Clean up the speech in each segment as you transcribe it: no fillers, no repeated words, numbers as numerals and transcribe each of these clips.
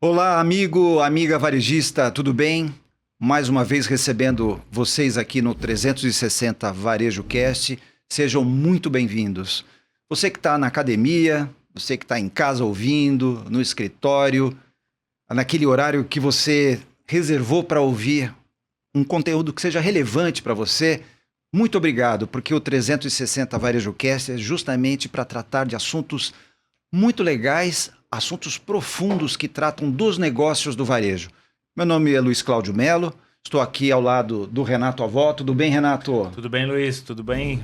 Olá, amigo, amiga varejista, tudo bem? Mais uma vez recebendo vocês aqui no 360 Varejo Cast. Sejam muito bem-vindos. Você que está na academia, você que está em casa ouvindo, no escritório, naquele horário que você reservou para ouvir um conteúdo que seja relevante para você, muito obrigado, porque o 360 Varejo Cast é justamente para tratar de assuntos muito legais, assuntos profundos que tratam dos negócios do varejo. Meu nome é Luiz Cláudio Melo, estou aqui ao lado do Renato Avó. Tudo bem, Renato? Tudo bem, Luiz? Tudo bem?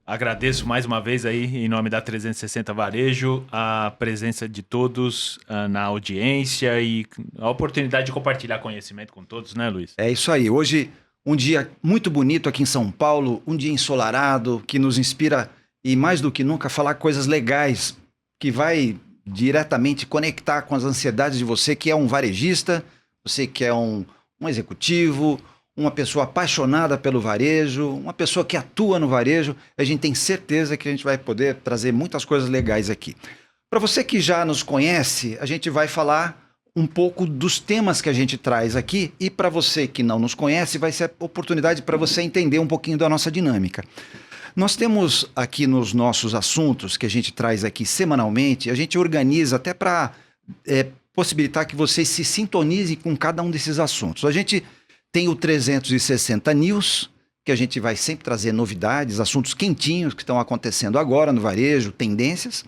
Agradeço mais uma vez aí, em nome da 360 Varejo, a presença de todos na audiência e a oportunidade de compartilhar conhecimento com todos, né, Luiz? É isso aí. Hoje, um dia muito bonito aqui em São Paulo, um dia ensolarado, que nos inspira e, mais do que nunca, falar coisas legais, que vai diretamente conectar com as ansiedades de você que é um varejista, você que é um executivo, uma pessoa apaixonada pelo varejo, uma pessoa que atua no varejo. A gente tem certeza que a gente vai poder trazer muitas coisas legais aqui. Para você que já nos conhece, a gente vai falar um pouco dos temas que a gente traz aqui, e para você que não nos conhece, vai ser a oportunidade para você entender um pouquinho da nossa dinâmica. Nós temos aqui nos nossos assuntos que a gente traz aqui semanalmente, a gente organiza até para possibilitar que vocês se sintonizem com cada um desses assuntos. A gente tem o 360 News, que a gente vai sempre trazer novidades, assuntos quentinhos que estão acontecendo agora no varejo, tendências.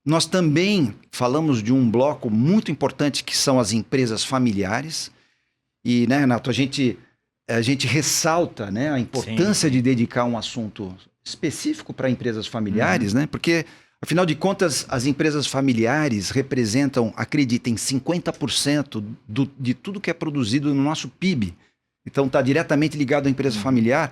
Nós também falamos de um bloco muito importante que são as empresas familiares. E, né, Renato, a gente ressalta, né, a importância de dedicar um assunto específico para empresas familiares, né? Porque, afinal de contas, as empresas familiares representam, acreditem, 50% de tudo que é produzido no nosso PIB. Então, está diretamente ligado à empresa familiar.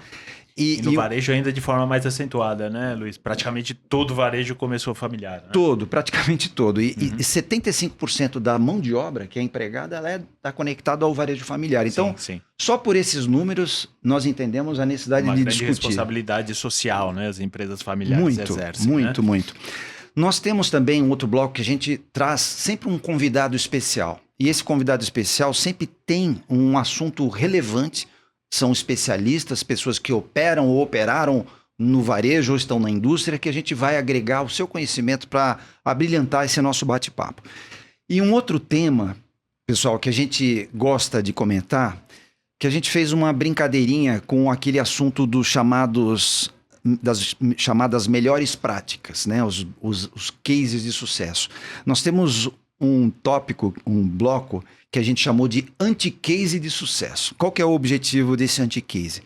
E no varejo ainda de forma mais acentuada, né, Luiz? Praticamente todo varejo começou familiar. Né? Praticamente todo. E 75% da mão de obra que é empregada, ela está conectada ao varejo familiar. Então, sim. Só por esses números, nós entendemos a necessidade de discutir. Uma grande responsabilidade social, né? As empresas familiares exercem. Muito. Nós temos também um outro bloco que a gente traz sempre um convidado especial. E esse convidado especial sempre tem um assunto relevante. São especialistas, pessoas que operam ou operaram no varejo ou estão na indústria, que a gente vai agregar o seu conhecimento para abrilhantar esse nosso bate-papo. E um outro tema, pessoal, que a gente gosta de comentar, que a gente fez uma brincadeirinha com aquele assunto das chamadas melhores práticas, né? Os cases de sucesso. Nós temos um tópico, um bloco, que a gente chamou de anti-case de sucesso. Qual que é o objetivo desse anti-case?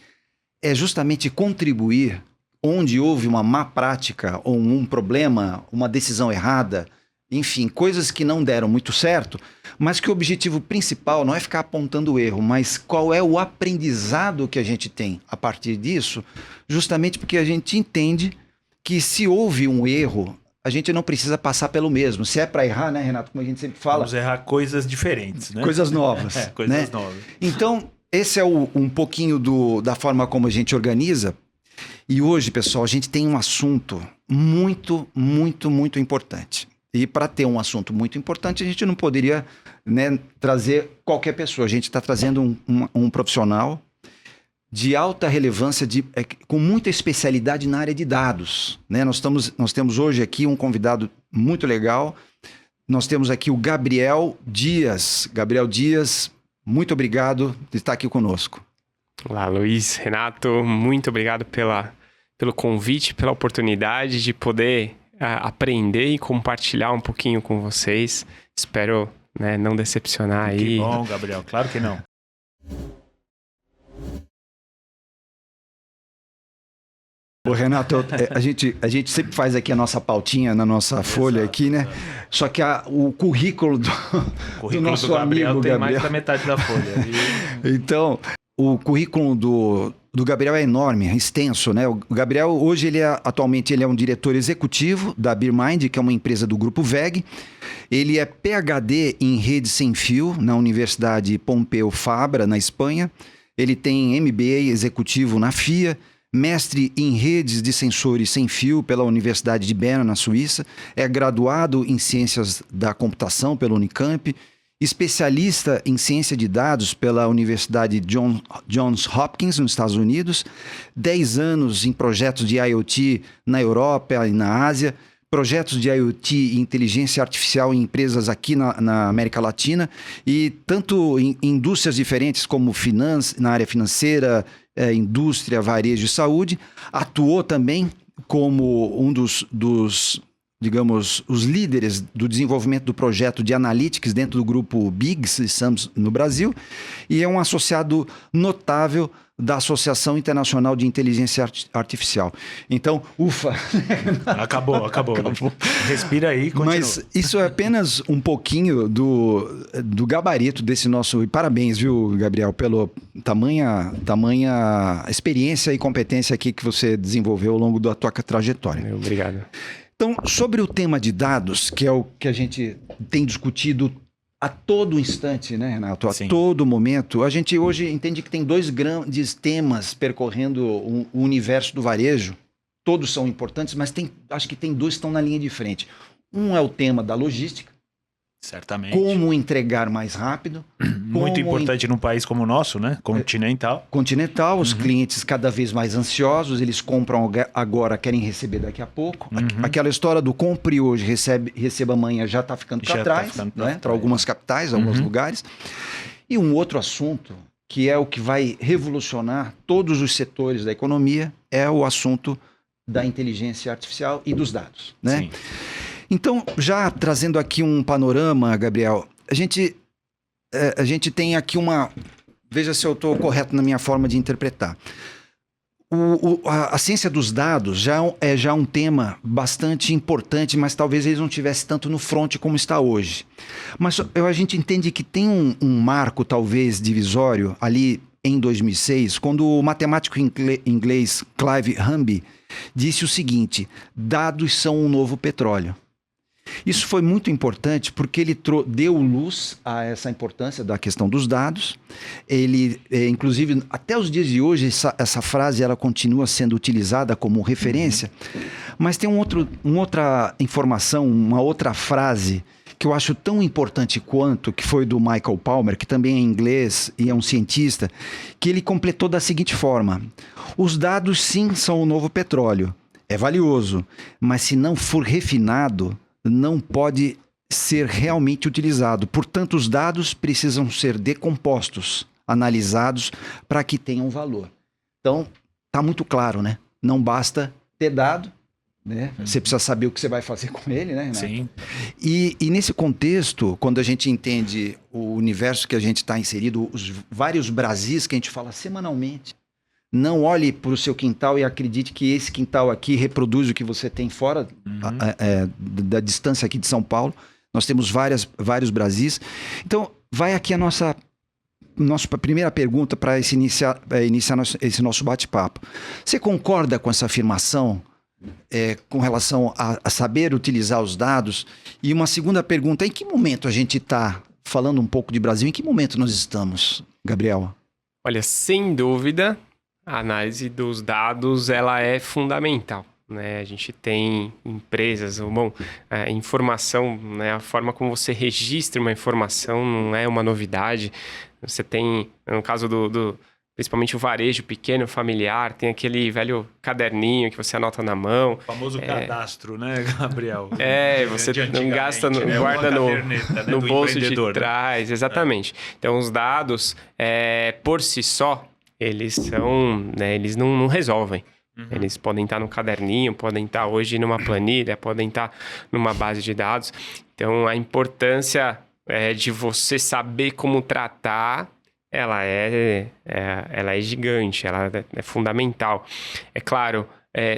É justamente contribuir onde houve uma má prática ou um problema, uma decisão errada, enfim, coisas que não deram muito certo, mas que o objetivo principal não é ficar apontando o erro, mas qual é o aprendizado que a gente tem a partir disso, justamente porque a gente entende que se houve um erro, a gente não precisa passar pelo mesmo. Se é para errar, né, Renato? Como a gente sempre fala. Vamos errar coisas diferentes, né? Coisas novas. Coisas novas. Então, esse é um pouquinho da forma como a gente organiza. E hoje, pessoal, a gente tem um assunto muito, muito, muito importante. E para ter um assunto muito importante, a gente não poderia, né, trazer qualquer pessoa. A gente está trazendo um profissional de alta relevância, com muita especialidade na área de dados, né? Nós temos hoje aqui um convidado muito legal. Nós temos aqui o Gabriel Dias. Gabriel Dias, muito obrigado de estar aqui conosco. Olá, Luiz, Renato, muito obrigado pelo convite, pela oportunidade de poder aprender e compartilhar um pouquinho com vocês. Espero, né, não decepcionar aí. Que bom, Gabriel, claro que não. Ô, Renato, a gente sempre faz aqui a nossa pautinha na nossa folha aqui, né? Só que o currículo do nosso Gabriel amigo tem Gabriel... mais da metade da folha. Então, o currículo do Gabriel é enorme, é extenso, né? O Gabriel, hoje, atualmente, ele é um diretor executivo da BeerMind, que é uma empresa do Grupo WEG. Ele é PhD em rede sem fio na Universidade Pompeu Fabra, na Espanha. Ele tem MBA executivo na FIA, mestre em redes de sensores sem fio pela Universidade de Berna, na Suíça, é graduado em ciências da computação pela Unicamp especialista em ciência de dados pela Universidade Johns Hopkins, nos Estados Unidos, 10 anos em projetos de IoT na Europa e na Ásia, projetos de IoT e inteligência artificial em empresas aqui na América Latina, e tanto em indústrias diferentes como na área financeira, indústria, varejo e saúde. Atuou também como um dos digamos, os líderes do desenvolvimento do projeto de Analytics dentro do grupo Biggs e Sams no Brasil, e é um associado notável da Associação Internacional de Inteligência Artificial. Então, ufa! Acabou. Respira aí e continua. Mas isso é apenas um pouquinho do gabarito desse nosso... E parabéns, viu, Gabriel, pela tamanha experiência e competência aqui que você desenvolveu ao longo da tua trajetória. Obrigado. Então, sobre o tema de dados, que é o que a gente tem discutido a todo instante, né, Renato? A todo momento. A gente hoje entende que tem 2 grandes temas percorrendo o universo do varejo. Todos são importantes, mas acho que tem 2 que estão na linha de frente. Um é o tema da logística. Certamente. Como entregar mais rápido. Muito importante num país como o nosso, né? Continental. Continental, os clientes cada vez mais ansiosos, eles compram agora, querem receber daqui a pouco. Aquela história do compre hoje, receba amanhã, já está ficando para trás, né? Para algumas capitais, alguns lugares. E um outro assunto, que é o que vai revolucionar todos os setores da economia, é o assunto da inteligência artificial e dos dados, né? Sim. Então, já trazendo aqui um panorama, Gabriel, a gente tem aqui veja se eu estou correto na minha forma de interpretar. A ciência dos dados já é um tema bastante importante, mas talvez eles não estivessem tanto no front como está hoje. Mas a gente entende que tem um marco, talvez, divisório, ali em 2006, quando o matemático inglês Clive Humby disse o seguinte: dados são um novo petróleo. Isso foi muito importante porque ele deu luz a essa importância da questão dos dados. Ele, inclusive, até os dias de hoje, essa frase ela continua sendo utilizada como referência. Mas tem uma outra informação, uma outra frase que eu acho tão importante quanto, que foi do Michael Palmer, que também é inglês e é um cientista, que ele completou da seguinte forma: os dados, sim, são o novo petróleo. É valioso, mas se não for refinado, não pode ser realmente utilizado. Portanto, os dados precisam ser decompostos, analisados, para que tenham valor. Então, está muito claro, né? Não basta ter dado, né? Você precisa saber o que você vai fazer com ele, né, Renato? Sim. E nesse contexto, quando a gente entende o universo que a gente está inserido, os vários Brasis que a gente fala semanalmente, não olhe para o seu quintal e acredite que esse quintal aqui reproduz o que você tem fora da distância aqui de São Paulo. Nós temos vários Brasis. Então, vai aqui a nossa primeira pergunta para iniciar esse nosso bate-papo. Você concorda com essa afirmação com relação a saber utilizar os dados? E uma segunda pergunta: em que momento a gente está, falando um pouco de Brasil, em que momento nós estamos, Gabriel? Olha, sem dúvida, a análise dos dados ela é fundamental, né? A gente tem empresas, informação, né? A forma como você registra uma informação não é uma novidade. Você tem, no caso principalmente o varejo pequeno, familiar, tem aquele velho caderninho que você anota na mão. O famoso cadastro, né, Gabriel? Você não gasta, guarda no bolso de trás, né? Exatamente. Então, os dados, por si só, eles são, né, eles não resolvem. Eles podem estar no caderninho, podem estar hoje numa planilha, podem estar numa base de dados. Então, a importância de você saber como tratar, ela é gigante, ela é fundamental. É claro,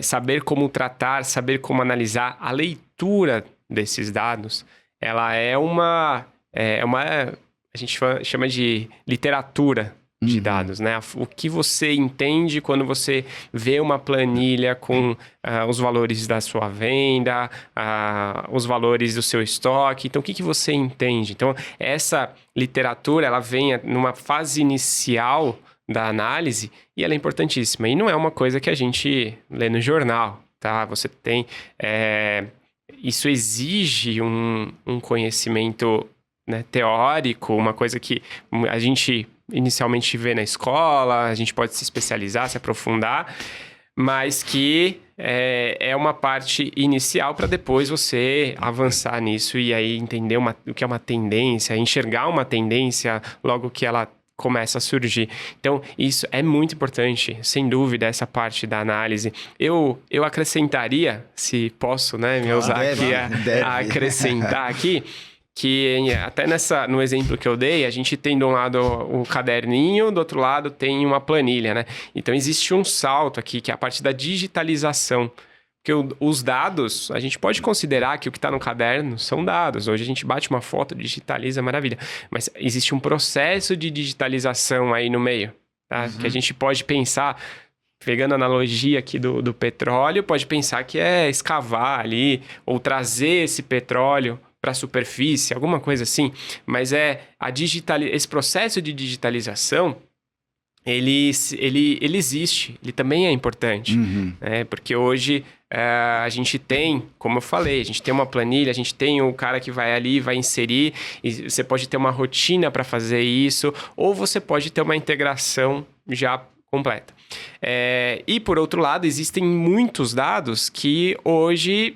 saber como tratar, saber como analisar a leitura desses dados, ela é uma a gente chama de literatura de dados, né? O que você entende quando você vê uma planilha com os valores da sua venda, os valores do seu estoque. Então, o que você entende? Então, essa literatura, ela vem numa fase inicial da análise e ela é importantíssima. E não é uma coisa que a gente lê no jornal, tá? Você tem... isso exige um conhecimento né, teórico, uma coisa que a gente inicialmente vê na escola, a gente pode se especializar, se aprofundar, mas que é uma parte inicial para depois você avançar nisso e aí entender o que é uma tendência, enxergar uma tendência logo que ela começa a surgir. Então, isso é muito importante, sem dúvida, essa parte da análise. Eu acrescentaria, se posso, né, me usar aqui, acrescentar aqui, que até no exemplo que eu dei, a gente tem de um lado o caderninho, do outro lado tem uma planilha, né? Então, existe um salto aqui, que é a parte da digitalização. Porque os dados, a gente pode considerar que o que está no caderno são dados. Hoje a gente bate uma foto, digitaliza, maravilha. Mas existe um processo de digitalização aí no meio, tá? Que a gente pode pensar, pegando a analogia aqui do petróleo, pode pensar que é escavar ali, ou trazer esse petróleo para a superfície, alguma coisa assim. Mas esse processo de digitalização, ele existe, ele também é importante, né? Porque hoje a gente tem, como eu falei, a gente tem uma planilha, a gente tem o cara que vai ali, vai inserir, e você pode ter uma rotina para fazer isso, ou você pode ter uma integração já completa. E por outro lado, existem muitos dados que hoje,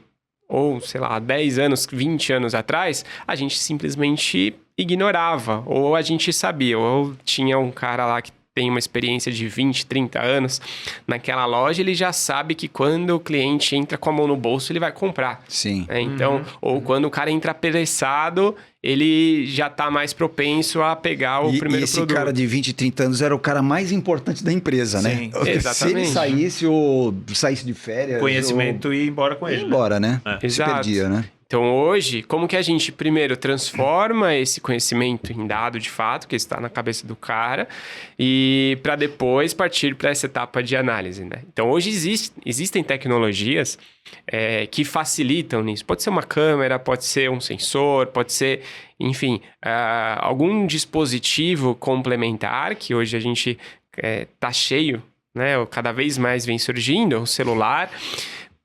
ou sei lá, 10 anos, 20 anos atrás, a gente simplesmente ignorava, ou a gente sabia, ou tinha um cara lá que tem uma experiência de 20, 30 anos naquela loja, ele já sabe que quando o cliente entra com a mão no bolso, ele vai comprar. Sim. Então, ou quando o cara entra apressado, ele já está mais propenso a pegar o primeiro esse produto. Cara de 20, 30 anos era o cara mais importante da empresa, Sim, né? exatamente. Se ele saísse ou saísse de férias... Conhecimento e ir embora com ele. Ir embora, né? Se Exato. perdia, né? Então, hoje, como que a gente, primeiro, transforma esse conhecimento em dado de fato, que está na cabeça do cara, e para depois partir para essa etapa de análise, né? Então, hoje existem tecnologias que facilitam nisso. Pode ser uma câmera, pode ser um sensor, pode ser, enfim, algum dispositivo complementar, que hoje a gente está cheio, né? Cada vez mais vem surgindo, o celular,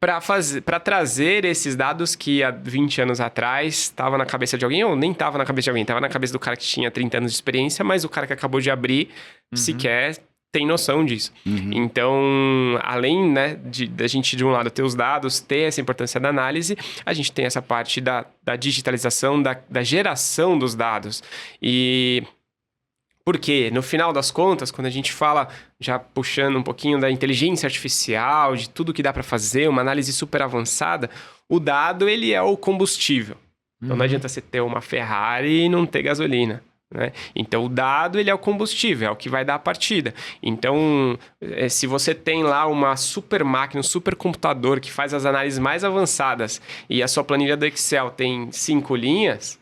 para trazer esses dados que há 20 anos atrás estava na cabeça de alguém, ou nem estava na cabeça de alguém, estava na cabeça do cara que tinha 30 anos de experiência, mas o cara que acabou de abrir sequer tem noção disso. Então, além, né, da gente, de um lado, ter os dados, ter essa importância da análise, a gente tem essa parte da digitalização, da geração dos dados. Porque, no final das contas, quando a gente fala, já puxando um pouquinho da inteligência artificial, de tudo que dá para fazer, uma análise super avançada, o dado, ele é o combustível. Então, não adianta você ter uma Ferrari e não ter gasolina, né? Então, o dado, ele é o combustível, é o que vai dar a partida. Então, se você tem lá uma super máquina, um super computador que faz as análises mais avançadas e a sua planilha do Excel tem 5 linhas,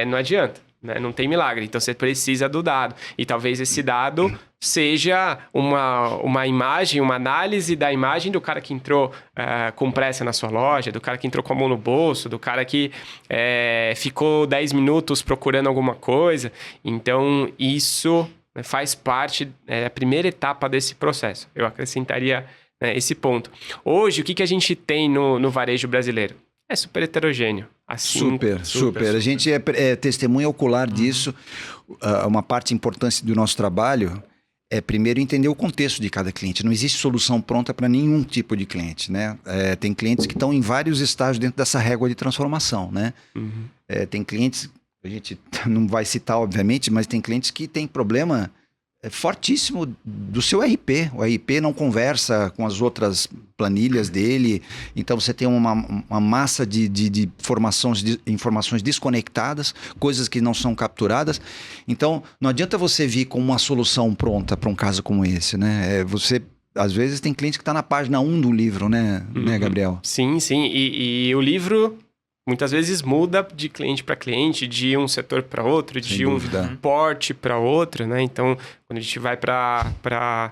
não adianta. Né? Não tem milagre, então você precisa do dado. E talvez esse dado seja uma imagem, uma análise da imagem do cara que entrou com pressa na sua loja, do cara que entrou com a mão no bolso, do cara que ficou 10 minutos procurando alguma coisa. Então, isso faz parte da primeira etapa desse processo. Eu acrescentaria esse ponto. Hoje, o que a gente tem no varejo brasileiro? É super heterogêneo. Assim, super. A gente é testemunha ocular disso. Uma parte importante do nosso trabalho é primeiro entender o contexto de cada cliente. Não existe solução pronta para nenhum tipo de cliente, né? Tem clientes que estão em vários estágios dentro dessa régua de transformação, né? Tem clientes, a gente não vai citar obviamente, mas tem clientes que têm problema fortíssimo do seu RP. O RP não conversa com as outras planilhas dele, então você tem uma massa de informações desconectadas, coisas que não são capturadas. Então, não adianta você vir com uma solução pronta para um caso como esse, né? Às vezes tem cliente que está na página 1 do livro, né, Gabriel? Sim. E o livro muitas vezes muda de cliente para cliente, de um setor para outro, de um porte para outro, né? Então, quando a gente vai para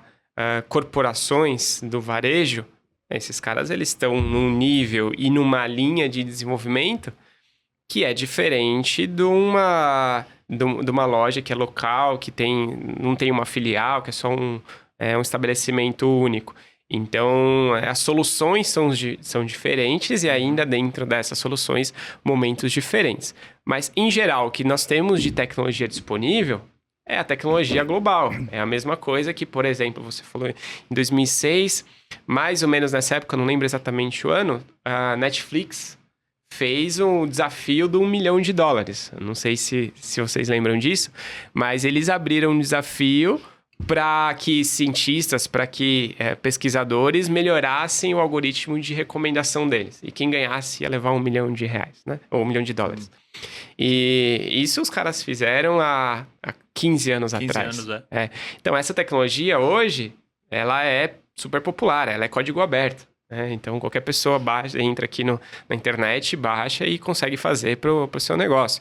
corporações do varejo, esses caras eles estão num nível e numa linha de desenvolvimento que é diferente de uma loja que é local, que não tem uma filial, que é só um estabelecimento único. Então, as soluções são diferentes e ainda dentro dessas soluções, momentos diferentes. Mas, em geral, o que nós temos de tecnologia disponível é a tecnologia global. É a mesma coisa que, por exemplo, você falou em 2006, mais ou menos nessa época, não lembro exatamente o ano, a Netflix fez um desafio de $1 milhão. Eu não sei se vocês lembram disso, mas eles abriram um desafio para que cientistas, para que pesquisadores melhorassem o algoritmo de recomendação deles. E quem ganhasse ia levar $1 milhão, né? Ou $1 milhão. E isso os caras fizeram há 15 anos atrás. 15 anos, Então, essa tecnologia hoje, ela é super popular, ela é código aberto. Então, qualquer pessoa entra aqui na internet, baixa e consegue fazer para o seu negócio.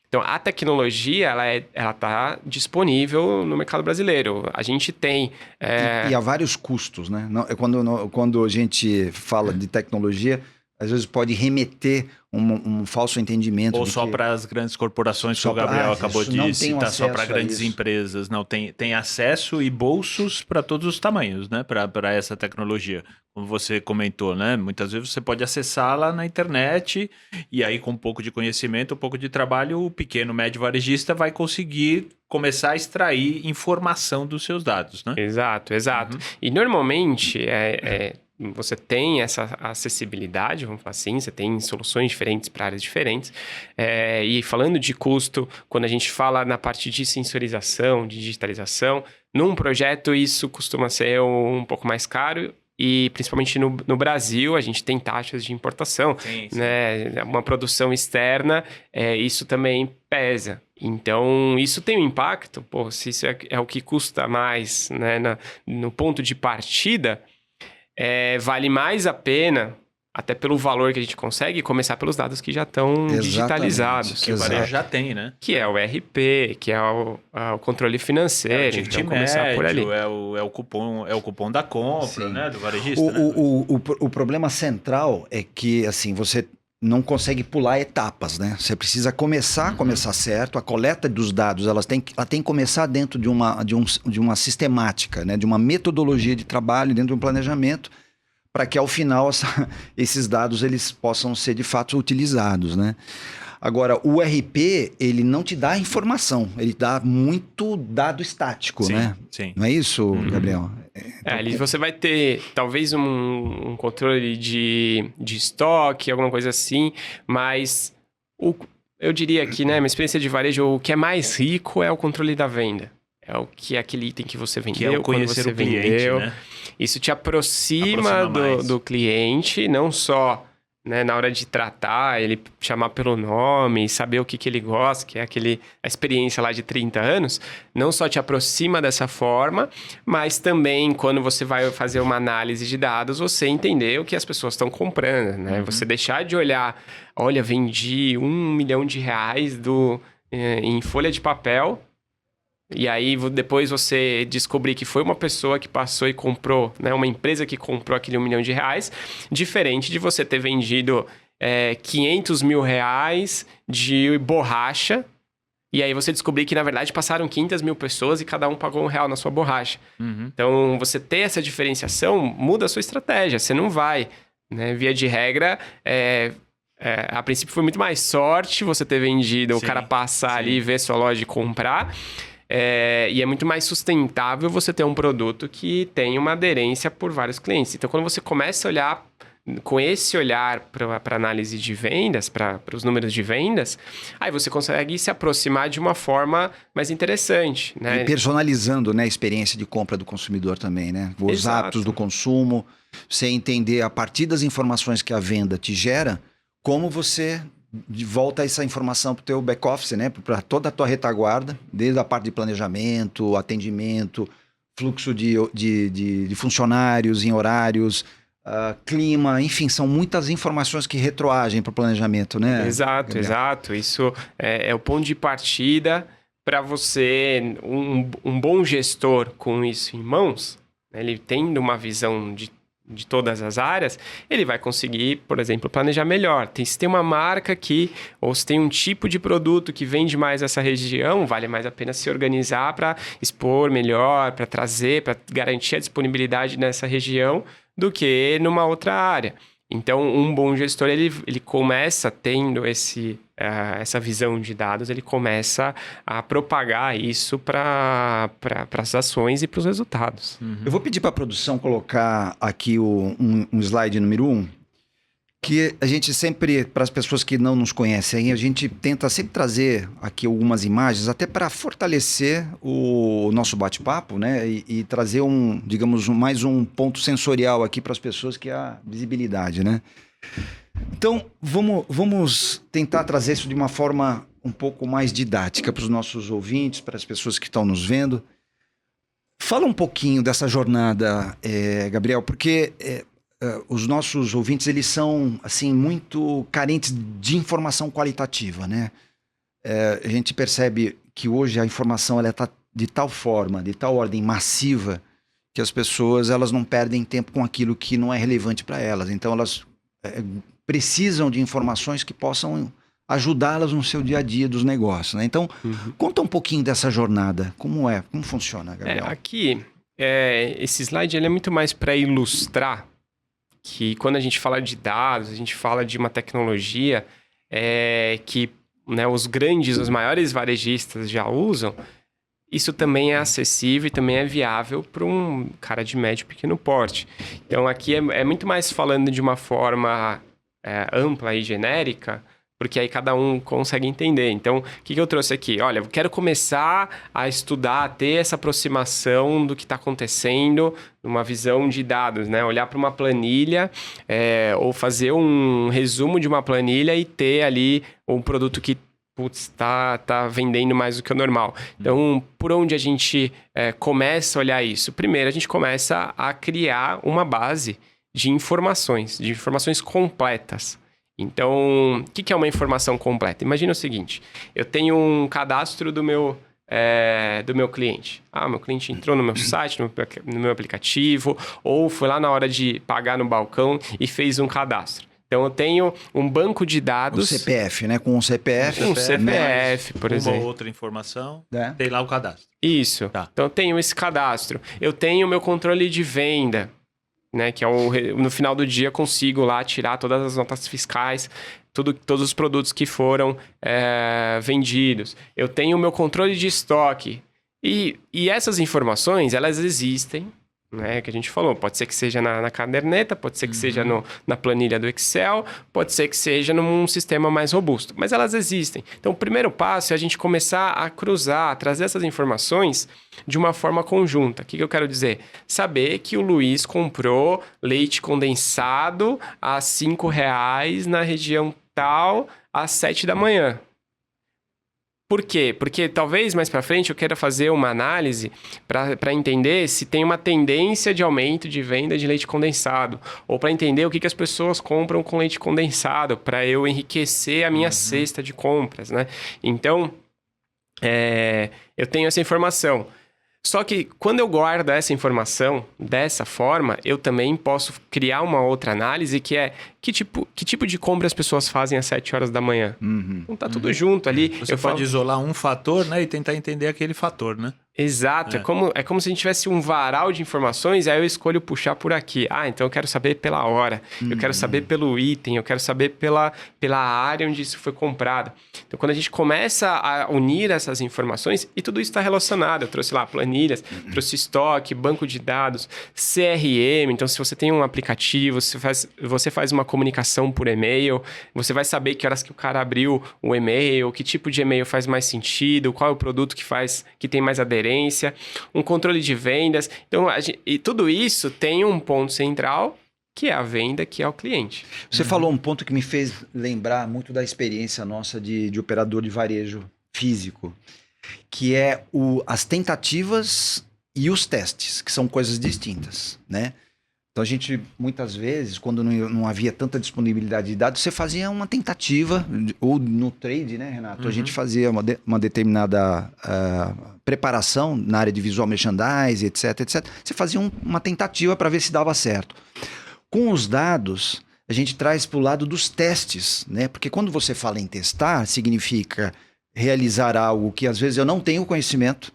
Então, a tecnologia, ela está disponível no mercado brasileiro. A gente tem... E há vários custos, né? Quando a gente fala de tecnologia, às vezes pode remeter um falso entendimento. Ou só para as grandes corporações, que o Gabriel acabou de citar, só para grandes empresas. Não, tem acesso e bolsos para todos os tamanhos, né? Para essa tecnologia. Como você comentou, né? Muitas vezes você pode acessá-la na internet e aí com um pouco de conhecimento, um pouco de trabalho, o pequeno, médio varejista vai conseguir começar a extrair informação dos seus dados, né? Exato. Uhum. E normalmente você tem essa acessibilidade, vamos falar assim, você tem soluções diferentes para áreas diferentes. E falando de custo, quando a gente fala na parte de sensorização, de digitalização, num projeto isso costuma ser um pouco mais caro. E principalmente no Brasil, a gente tem taxas de importação, Sim. Né? Uma produção externa, isso também pesa. Então, isso tem um impacto. Se isso é o que custa mais, né? No ponto de partida, vale mais a pena, até pelo valor que a gente consegue, começar pelos dados que já estão digitalizados. Que o varejo já tem, né? Que é o RP, que é o controle financeiro. Então, começar por ali. É o cupom da compra, sim, né? Do varejista. O problema central é que, assim, você não consegue pular etapas, né? Você precisa começar certo. A coleta dos dados, ela tem que começar dentro de uma sistemática, né? De uma metodologia de trabalho, dentro de um planejamento, para que ao final esses dados eles possam ser de fato utilizados, né? Agora, o RP, ele não te dá informação, ele dá muito dado estático, sim, né? Sim. Não é isso, Gabriel? Ali você vai ter talvez um controle de estoque, alguma coisa assim, mas eu diria que, né, minha experiência de varejo, o que é mais rico é o controle da venda. É o que é aquele item que você vendeu, que é o conhecer quando você o cliente, vendeu. né? Isso te aproxima do cliente, não só, né, na hora de tratar, ele chamar pelo nome, saber o que ele gosta, que é a experiência lá de 30 anos, não só te aproxima dessa forma, mas também quando você vai fazer uma análise de dados, você entender o que as pessoas estão comprando, né? Você deixar de olhar, olha, vendi R$1 milhão em folha de papel. E aí, depois você descobrir que foi uma pessoa que passou e comprou, né? Uma empresa que comprou aquele R$1 milhão, diferente de você ter vendido R$500 mil de borracha, e aí você descobrir que, na verdade, passaram 500 mil pessoas e cada um pagou R$1 na sua borracha. Então, você ter essa diferenciação muda a sua estratégia. Você não vai, né? Via de regra, a princípio foi muito mais sorte você ter vendido, sim, o cara passar ali e ver sua loja e comprar. E é muito mais sustentável você ter um produto que tem uma aderência por vários clientes. Então, quando você começa a olhar com esse olhar para análise de vendas, para os números de vendas, aí você consegue se aproximar de uma forma mais interessante, né? E personalizando, né, a experiência de compra do consumidor também, né? Os Exato. Hábitos do consumo, você entender a partir das informações que a venda te gera, como você volta essa informação para o teu back-office, né? Para toda a tua retaguarda, desde a parte de planejamento, atendimento, fluxo de funcionários em horários, clima, enfim, são muitas informações que retroagem para o planejamento, né? Exato. Isso é o ponto de partida para você, um bom gestor com isso em mãos, né? Ele tendo uma visão de todas as áreas, ele vai conseguir, por exemplo, planejar melhor. Se tem uma marca aqui, ou se tem um tipo de produto que vende mais essa região, vale mais a pena se organizar para expor melhor, para trazer, para garantir a disponibilidade nessa região do que numa outra área. Então, um bom gestor, ele começa tendo essa visão de dados, ele começa a propagar isso para as ações e para os resultados. Eu vou pedir para a produção colocar aqui um slide número 1, que a gente sempre, para as pessoas que não nos conhecem, a gente tenta sempre trazer aqui algumas imagens, até para fortalecer o nosso bate-papo, né? E trazer digamos, mais um ponto sensorial aqui para as pessoas, que é a visibilidade, né? Então, vamos tentar trazer isso de uma forma um pouco mais didática para os nossos ouvintes, para as pessoas que estão nos vendo. Fala um pouquinho dessa jornada, Gabriel, porque os nossos ouvintes, eles são, assim, muito carentes de informação qualitativa, né? A gente percebe que hoje a informação ela está de tal forma, de tal ordem massiva, que as pessoas elas não perdem tempo com aquilo que não é relevante para elas. Então, elas precisam de informações que possam ajudá-las no seu dia a dia dos negócios, né? Então, conta um pouquinho dessa jornada. Como funciona, Gabriel? Aqui, esse slide ele é muito mais para ilustrar que quando a gente fala de dados, a gente fala de uma tecnologia que, né, os maiores varejistas já usam, isso também é acessível e também é viável para um cara de médio e pequeno porte. Então, aqui é muito mais falando de uma forma ampla e genérica, porque aí cada um consegue entender. Então, o que eu trouxe aqui? Olha, eu quero começar a estudar, a ter essa aproximação do que está acontecendo, numa visão de dados, né? Olhar para uma planilha ou fazer um resumo de uma planilha e ter ali um produto que tá vendendo mais do que o normal. Então, por onde a gente começa a olhar isso? Primeiro, a gente começa a criar uma base de informações completas. Então, o que é uma informação completa? Imagina o seguinte, eu tenho um cadastro do meu cliente. Meu cliente entrou no meu site, no meu aplicativo, ou foi lá na hora de pagar no balcão e fez um cadastro. Então, eu tenho um banco de dados... O CPF, né? Com um CPF. Um CPF, por exemplo. Uma outra informação, tem lá o cadastro. Isso. Tá. Então, eu tenho esse cadastro. Eu tenho o meu controle de venda, né, que no final do dia consigo lá tirar todas as notas fiscais, todos os produtos que foram vendidos. Eu tenho o meu controle de estoque. E essas informações, elas existem, né, que a gente falou. Pode ser que seja na caderneta, pode ser que seja na planilha do Excel, pode ser que seja num sistema mais robusto. Mas elas existem. Então, o primeiro passo é a gente começar a cruzar, a trazer essas informações de uma forma conjunta. O que eu quero dizer? Saber que o Luiz comprou leite condensado a R$5 na região tal, às 7 da manhã. Por quê? Porque talvez mais para frente eu queira fazer uma análise para entender se tem uma tendência de aumento de venda de leite condensado, ou para entender o que as pessoas compram com leite condensado, para eu enriquecer a minha cesta de compras, né? Então, eu tenho essa informação. Só que quando eu guardo essa informação dessa forma, eu também posso criar uma outra análise que é que tipo de compra as pessoas fazem às 7 horas da manhã. Então tá tudo junto ali. Você pode isolar um fator, né, e tentar entender aquele fator, né? Exato, é como se a gente tivesse um varal de informações, aí eu escolho puxar por aqui. Então eu quero saber pela hora, eu quero saber pelo item, eu quero saber pela área onde isso foi comprado. Então quando a gente começa a unir essas informações, e tudo isso está relacionado, eu trouxe lá planilhas, trouxe estoque, banco de dados, CRM, então se você tem um aplicativo, você faz uma comunicação por e-mail, você vai saber que horas que o cara abriu o e-mail, que tipo de e-mail faz mais sentido, qual é o produto que tem mais aderência, um controle de vendas. Então, e tudo isso tem um ponto central, que é a venda, que é o cliente. Você falou um ponto que me fez lembrar muito da experiência nossa de operador de varejo físico, que é as tentativas e os testes, que são coisas distintas, né? Então a gente, muitas vezes, quando não havia tanta disponibilidade de dados, você fazia uma tentativa, ou no trade, né, Renato? A gente fazia uma determinada preparação na área de visual merchandising, etc, etc. Você fazia uma tentativa para ver se dava certo. Com os dados, a gente traz para o lado dos testes, né? Porque quando você fala em testar, significa realizar algo que às vezes eu não tenho conhecimento,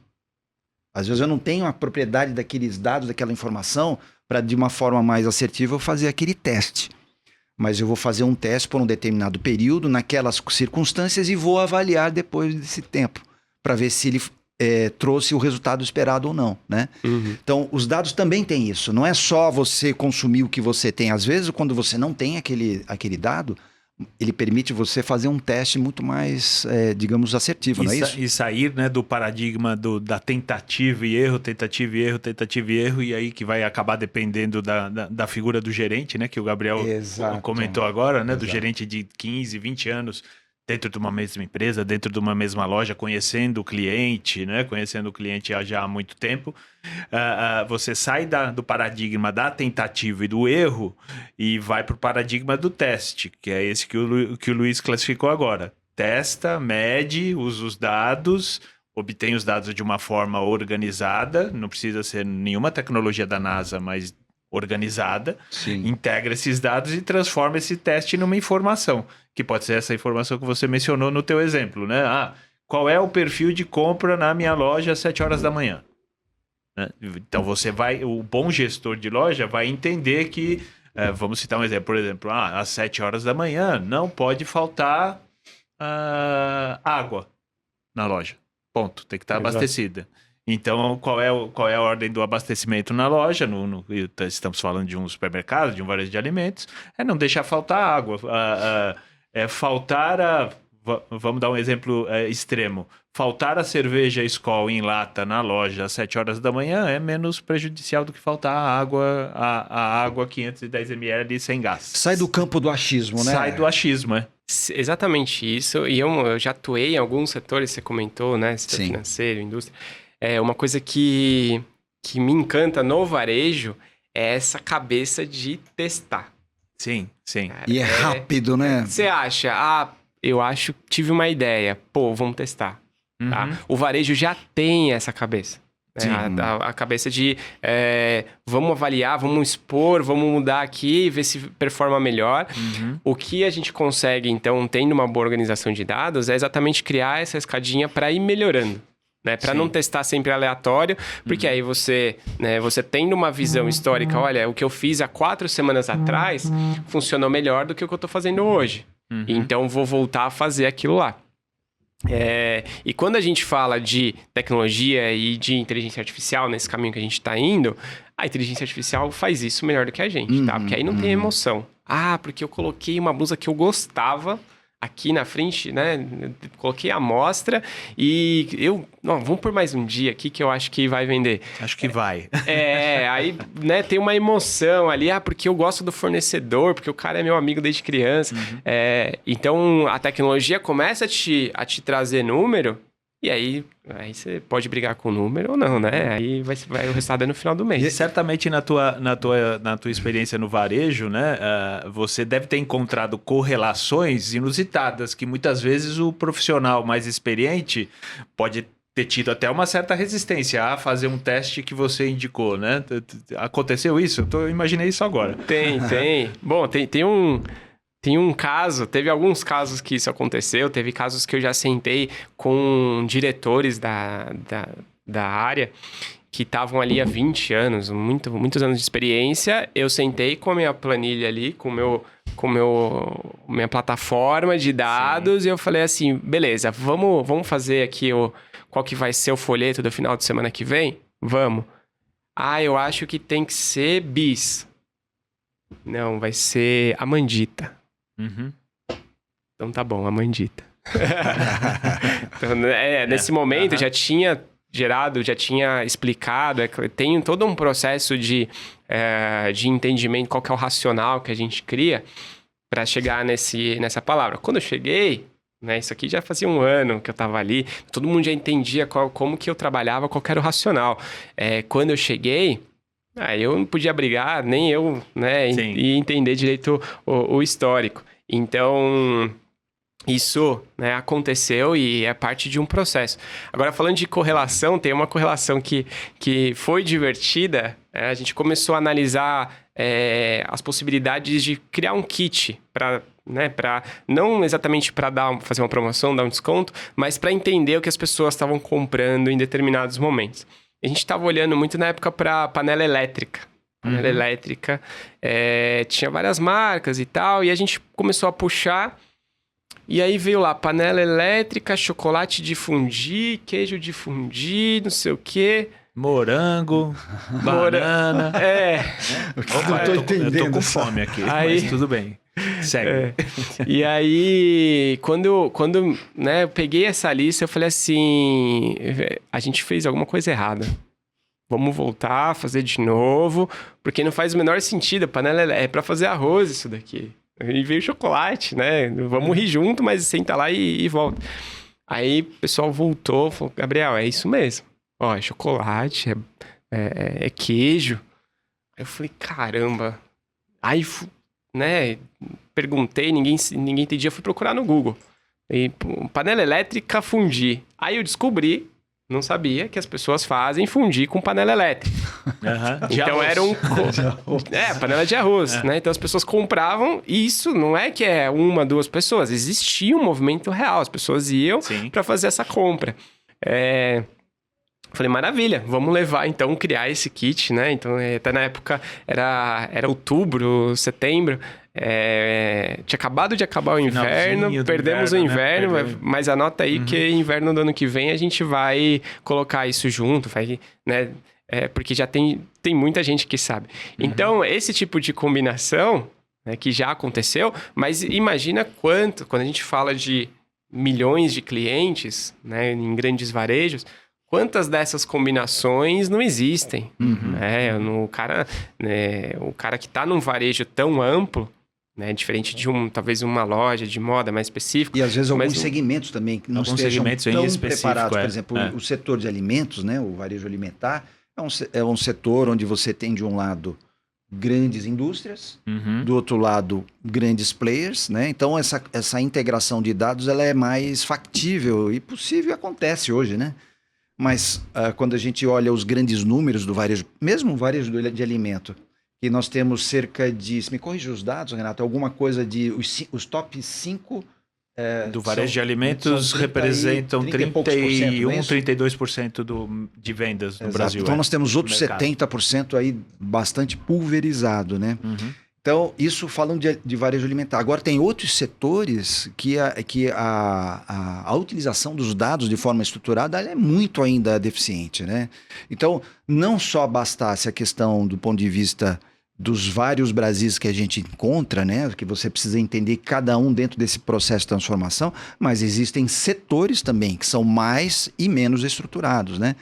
às vezes eu não tenho a propriedade daqueles dados, daquela informação, para de uma forma mais assertiva eu fazer aquele teste. Mas eu vou fazer um teste por um determinado período, naquelas circunstâncias, e vou avaliar depois desse tempo, para ver se ele trouxe o resultado esperado ou não, né? Então, os dados também têm isso. Não é só você consumir o que você tem. Às vezes, quando você não tem aquele dado, ele permite você fazer um teste muito mais, digamos, assertivo, não é isso? E sair, né, do paradigma da tentativa e erro, tentativa e erro, tentativa e erro, e aí que vai acabar dependendo da figura do gerente, né, que o Gabriel comentou agora, né, do gerente de 15, 20 anos dentro de uma mesma empresa, dentro de uma mesma loja, conhecendo o cliente, né, conhecendo o cliente já há muito tempo. Você sai do paradigma da tentativa e do erro e vai para o paradigma do teste, que é esse que o Luiz classificou agora. Testa, mede, usa os dados, obtém os dados de uma forma organizada, não precisa ser nenhuma tecnologia da NASA, mas organizada, Sim. integra esses dados e transforma esse teste numa informação, que pode ser essa informação que você mencionou no teu exemplo, né? Qual é o perfil de compra na minha loja às 7 horas da manhã? Né? Então o bom gestor de loja vai entender que, vamos citar um exemplo, por exemplo, às 7 horas da manhã não pode faltar água na loja, ponto, tem que estar abastecida. Então, qual é a ordem do abastecimento na loja? Estamos falando de um supermercado, de um varejo de alimentos. Não deixar faltar água. Vamos dar um exemplo extremo. Faltar a cerveja Skol em lata na loja às 7 horas da manhã é menos prejudicial do que faltar a água 510 ml sem gás. Sai do campo do achismo, né? Sai do achismo, Exatamente isso. E eu já atuei em alguns setores, você comentou, né? Setor Sim. financeiro, indústria. Uma coisa que me encanta no varejo é essa cabeça de testar. Sim. E é rápido, né? Você acha, eu acho que tive uma ideia, vamos testar. Tá? O varejo já tem essa cabeça. A cabeça de vamos avaliar, vamos expor, vamos mudar aqui, ver se performa melhor. O que a gente consegue, então, tendo uma boa organização de dados, é exatamente criar essa escadinha para ir melhorando. Né, para não testar sempre aleatório, porque aí você tendo uma visão histórica, olha, o que eu fiz há 4 semanas atrás funcionou melhor do que o que eu estou fazendo hoje. Então, vou voltar a fazer aquilo lá. E quando a gente fala de tecnologia e de inteligência artificial, nesse caminho que a gente está indo, a inteligência artificial faz isso melhor do que a gente, tá? Porque aí não tem emoção. Porque eu coloquei uma blusa que eu gostava aqui na frente, né? Coloquei a amostra e vamos por mais um dia aqui que eu acho que vai vender. Acho que vai. Aí, né, tem uma emoção ali, porque eu gosto do fornecedor, porque o cara é meu amigo desde criança. Então, a tecnologia começa a te trazer número, e aí você pode brigar com o número ou não, né? Aí vai o resultado no final do mês. E certamente na tua experiência no varejo, né? Você deve ter encontrado correlações inusitadas que muitas vezes o profissional mais experiente pode ter tido até uma certa resistência a fazer um teste que você indicou, né? Aconteceu isso? Eu imaginei isso agora. Tem. Bom, tem um caso, teve alguns casos que isso aconteceu, teve casos que eu já sentei com diretores da área que estavam ali há 20 anos, muitos anos de experiência. Eu sentei com a minha planilha ali, com minha plataforma de dados. Sim. E eu falei assim, beleza, vamos fazer aqui qual que vai ser o folheto do final de semana que vem? Vamos. Eu acho que tem que ser bis. Não, vai ser Amandita. Então tá bom, Amandita. Então, nesse momento já tinha gerado, já tinha explicado, tem todo um processo de entendimento, qual que é o racional que a gente cria para chegar nessa palavra. Quando eu cheguei, né, isso aqui já fazia 1 ano que eu estava ali, todo mundo já entendia como que eu trabalhava, qual que era o racional. Quando eu cheguei, Eu não podia brigar, nem eu, né, e entender direito o histórico. Então, isso, né, aconteceu e é parte de um processo. Agora, falando de correlação, tem uma correlação que foi divertida. A gente começou a analisar as possibilidades de criar um kit para... né, não exatamente para fazer uma promoção, dar um desconto, mas para entender o que as pessoas estavam comprando em determinados momentos. A gente estava olhando muito na época para panela elétrica. Panela elétrica, tinha várias marcas e tal, e a gente começou a puxar, e aí veio lá, panela elétrica, chocolate de fundir, queijo de fundir, não sei o quê. Morango, banana. Eu tô com fome aqui, mas tudo bem. Segue. E aí, quando né, eu peguei essa lista, eu falei assim, a gente fez alguma coisa errada. Vamos voltar a fazer de novo, porque não faz o menor sentido. A panela é para fazer arroz isso daqui. E veio chocolate, né? Vamos rir junto, mas senta lá e volta. Aí o pessoal voltou, falou, Gabriel, é isso mesmo. Ó, é chocolate, é queijo. Aí eu falei, caramba. Aí, né, perguntei, ninguém entendia, fui procurar no Google. E, panela elétrica fundir. Aí eu descobri, não sabia, que as pessoas fazem fundir com panela elétrica. Então era panela de arroz, né? Então as pessoas compravam, e isso não é que é uma, duas pessoas, existia um movimento real, as pessoas iam para fazer essa compra. Falei, maravilha, vamos levar, então, criar esse kit, né? Então, até na época, era outubro, setembro, tinha acabado de acabar o inverno, perdemos o inverno, né? Mas anota aí que inverno do ano que vem a gente vai colocar isso junto, vai, né? Porque já tem muita gente que sabe. Então, esse tipo de combinação, né, que já aconteceu, mas imagina quando a gente fala de milhões de clientes, né, em grandes varejos, quantas dessas combinações não existem? O cara que está num varejo tão amplo, né, diferente de talvez uma loja de moda mais específica. E às vezes alguns segmentos também que não estejam tão preparados. Por exemplo, o setor de alimentos, né, o varejo alimentar, é um setor onde você tem de um lado grandes indústrias, do outro lado grandes players, né? Então essa integração de dados ela é mais factível e possível, acontece hoje, né? Mas quando a gente olha os grandes números do varejo, mesmo o varejo de alimento, que nós temos cerca de, se me corrija os dados, Renato, alguma coisa de os top 5... do varejo de alimentos representam 32% de vendas no Brasil. Então nós temos outros 70% aí bastante pulverizado, né? Então, isso falando de varejo alimentar. Agora, tem outros setores que a utilização dos dados de forma estruturada ela é muito ainda deficiente, né? Então, não só bastasse a questão do ponto de vista dos vários Brasis que a gente encontra, né? Que você precisa entender cada um dentro desse processo de transformação, mas existem setores também que são mais e menos estruturados, né?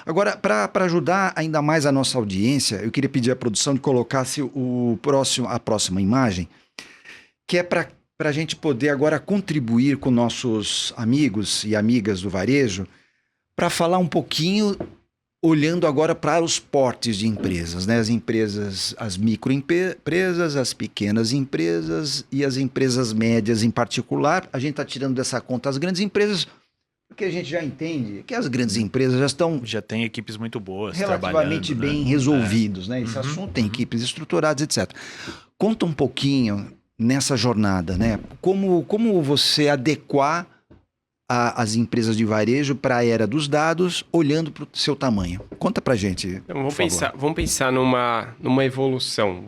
Agora, para ajudar ainda mais a nossa audiência, eu queria pedir à produção que colocasse a próxima imagem, que é para a gente poder agora contribuir com nossos amigos e amigas do varejo, para falar um pouquinho olhando agora para os portes de empresas, né? As empresas, as microempresas, as pequenas empresas e as empresas médias em particular. A gente está tirando dessa conta as grandes empresas, porque a gente já entende que as grandes empresas já têm equipes muito boas, relativamente bem resolvidos, né? Esse assunto tem equipes estruturadas, etc. Conta um pouquinho nessa jornada, né? Como você adequar as empresas de varejo para a era dos dados, olhando para o seu tamanho. Conta para a gente, vamos pensar numa evolução.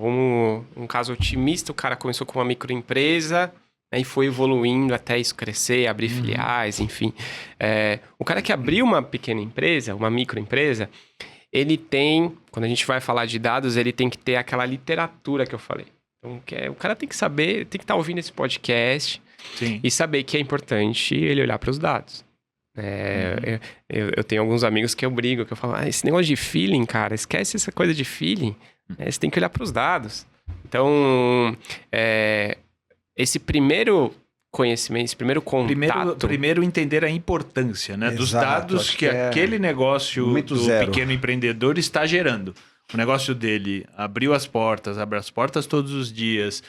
Um caso otimista, o cara começou com uma microempresa, né, e foi evoluindo até isso crescer, abrir filiais, enfim. O cara que abriu uma pequena empresa, uma microempresa, ele tem, quando a gente vai falar de dados, ele tem que ter aquela literatura que eu falei. Então, o cara tem que saber, tem que estar ouvindo esse podcast, sim, e saber que é importante ele olhar para os dados. Eu tenho alguns amigos que eu brigo, que eu falo, esse negócio de feeling, cara, esquece essa coisa de feeling. Você tem que olhar para os dados. Então, esse primeiro conhecimento, esse primeiro contato... Primeiro entender a importância, né, dos dados que aquele negócio do pequeno empreendedor está gerando. o negócio dele abriu as portas, abre as portas todos os dias,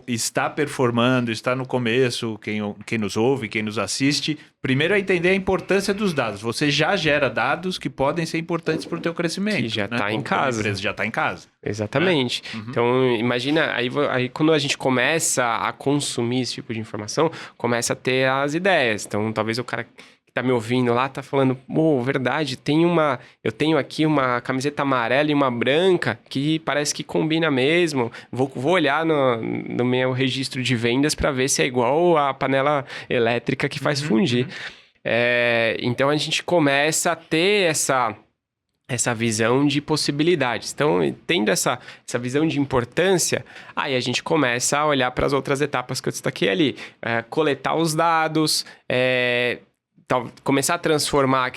está performando, está no começo, quem nos ouve, quem nos assiste, primeiro é entender a importância dos dados. Você já gera dados que podem ser importantes para o teu crescimento. Que já né? está em casa. A empresa já está em casa. Exatamente. Então, imagina, aí quando a gente começa a consumir esse tipo de informação, começa a ter as ideias. Então, talvez o cara que tá me ouvindo lá tá falando, verdade, eu tenho aqui uma camiseta amarela e uma branca que parece que combina mesmo. Vou olhar no meu registro de vendas para ver se é igual a panela elétrica que faz fundir. Então, a gente começa a ter essa visão de possibilidades. Então, tendo essa visão de importância, aí a gente começa a olhar para as outras etapas que eu destaquei ali. Coletar os dados, começar a transformar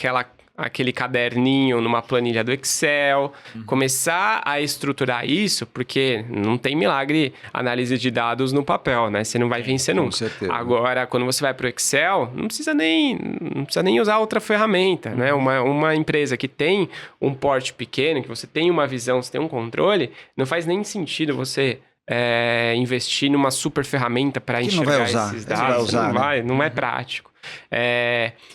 aquele caderninho numa planilha do Excel, começar a estruturar isso, porque não tem milagre análise de dados no papel, né? Você não vai vencer nunca. Com certeza. Agora, quando você vai para o Excel, não precisa nem usar outra ferramenta, né? Uma empresa que tem um porte pequeno, que você tem uma visão, você tem um controle, não faz nem sentido você investir numa super ferramenta para enxergar esses dados. Não é prático.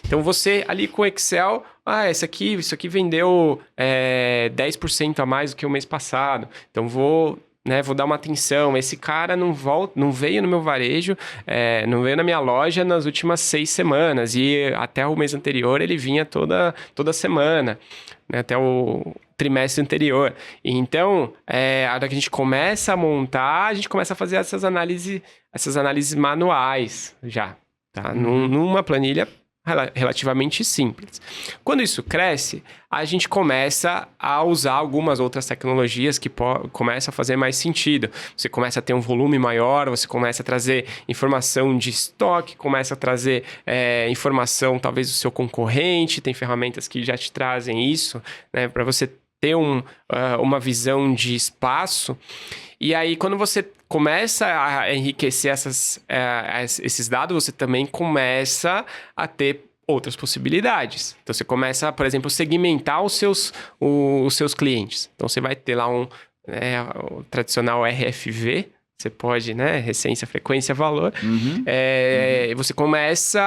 Então você ali com o Excel, isso aqui vendeu 10% a mais do que o mês passado, então vou dar uma atenção. Esse cara não veio no meu varejo, não veio na minha loja nas últimas 6 semanas, e até o mês anterior ele vinha toda semana, né, até o trimestre anterior. Então, a hora que a gente começa a montar, a gente começa a fazer essas análises manuais já. Tá? Numa planilha relativamente simples. Quando isso cresce, a gente começa a usar algumas outras tecnologias que começam a fazer mais sentido. Você começa a ter um volume maior, você começa a trazer informação de estoque, começa a trazer informação talvez do seu concorrente, tem ferramentas que já te trazem isso, né, para você ter uma visão de espaço. E aí, quando você começa a enriquecer esses dados, você também começa a ter outras possibilidades. Então, você começa, por exemplo, segmentar os seus clientes. Então, você vai ter lá o tradicional RFV, você pode, essência, frequência, valor. Você começa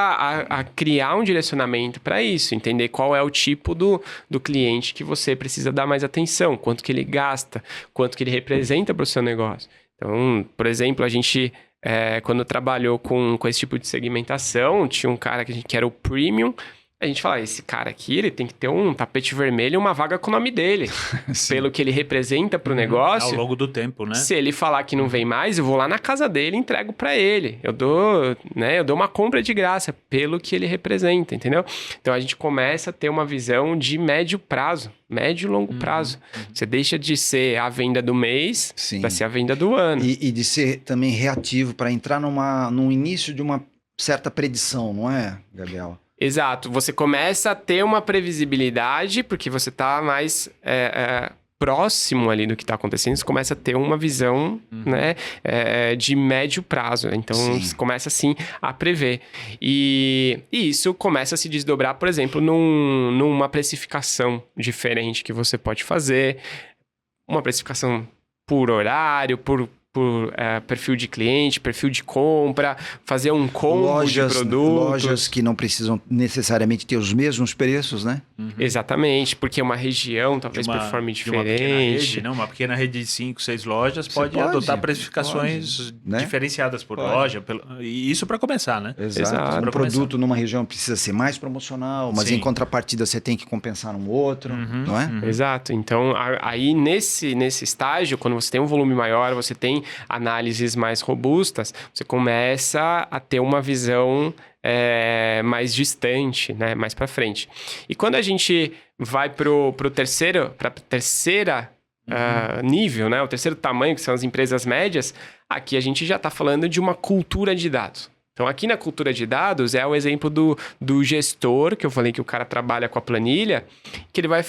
a criar um direcionamento para isso, entender qual é o tipo do cliente que você precisa dar mais atenção, quanto que ele gasta, quanto que ele representa para o seu negócio. Então, por exemplo, a gente, quando trabalhou com esse tipo de segmentação, tinha um cara que era o Premium. A gente fala, esse cara aqui, ele tem que ter um tapete vermelho e uma vaga com o nome dele. Pelo que ele representa pro negócio. Ao longo do tempo, né? Se ele falar que não vem mais, eu vou lá na casa dele e entrego para ele. Eu dou uma compra de graça pelo que ele representa, entendeu? Então, a gente começa a ter uma visão de médio prazo, médio e longo prazo. Você deixa de ser a venda do mês para ser a venda do ano. E de ser também reativo para entrar no início de uma certa predição, não é, Gabriela? Exato. Você começa a ter uma previsibilidade, porque você está mais próximo ali do que está acontecendo. Você começa a ter uma visão de médio prazo. Então, você começa, assim, a prever. E isso começa a se desdobrar, por exemplo, numa precificação diferente que você pode fazer. Uma precificação por horário, por perfil de cliente, perfil de compra, fazer um combo de produtos. Lojas que não precisam necessariamente ter os mesmos preços, né? Exatamente, porque uma região talvez performe diferente. Uma pequena rede de 5, 6 lojas pode adotar precificações diferenciadas por loja. E isso para começar, né? Exato. Um produto numa região precisa ser mais promocional, mas em contrapartida você tem que compensar um outro, não é? Exato. Então, aí nesse estágio, quando você tem um volume maior, você tem análises mais robustas, você começa a ter uma visão mais distante, né? Mais para frente. E quando a gente vai para a terceira nível, né? O terceiro tamanho, que são as empresas médias, aqui a gente já está falando de uma cultura de dados. Então, aqui na cultura de dados é o exemplo do gestor, que eu falei que o cara trabalha com a planilha, que ele vai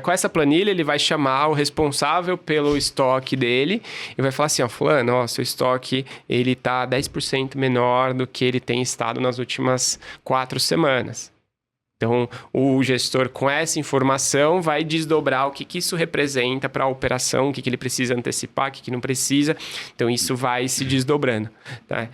com essa planilha, ele vai chamar o responsável pelo estoque dele e vai falar assim, fulano, seu estoque, ele tá 10% menor do que ele tem estado nas últimas 4 semanas. Então, o gestor com essa informação vai desdobrar o que isso representa para a operação, o que ele precisa antecipar, o que não precisa. Então, isso vai se desdobrando. Tá?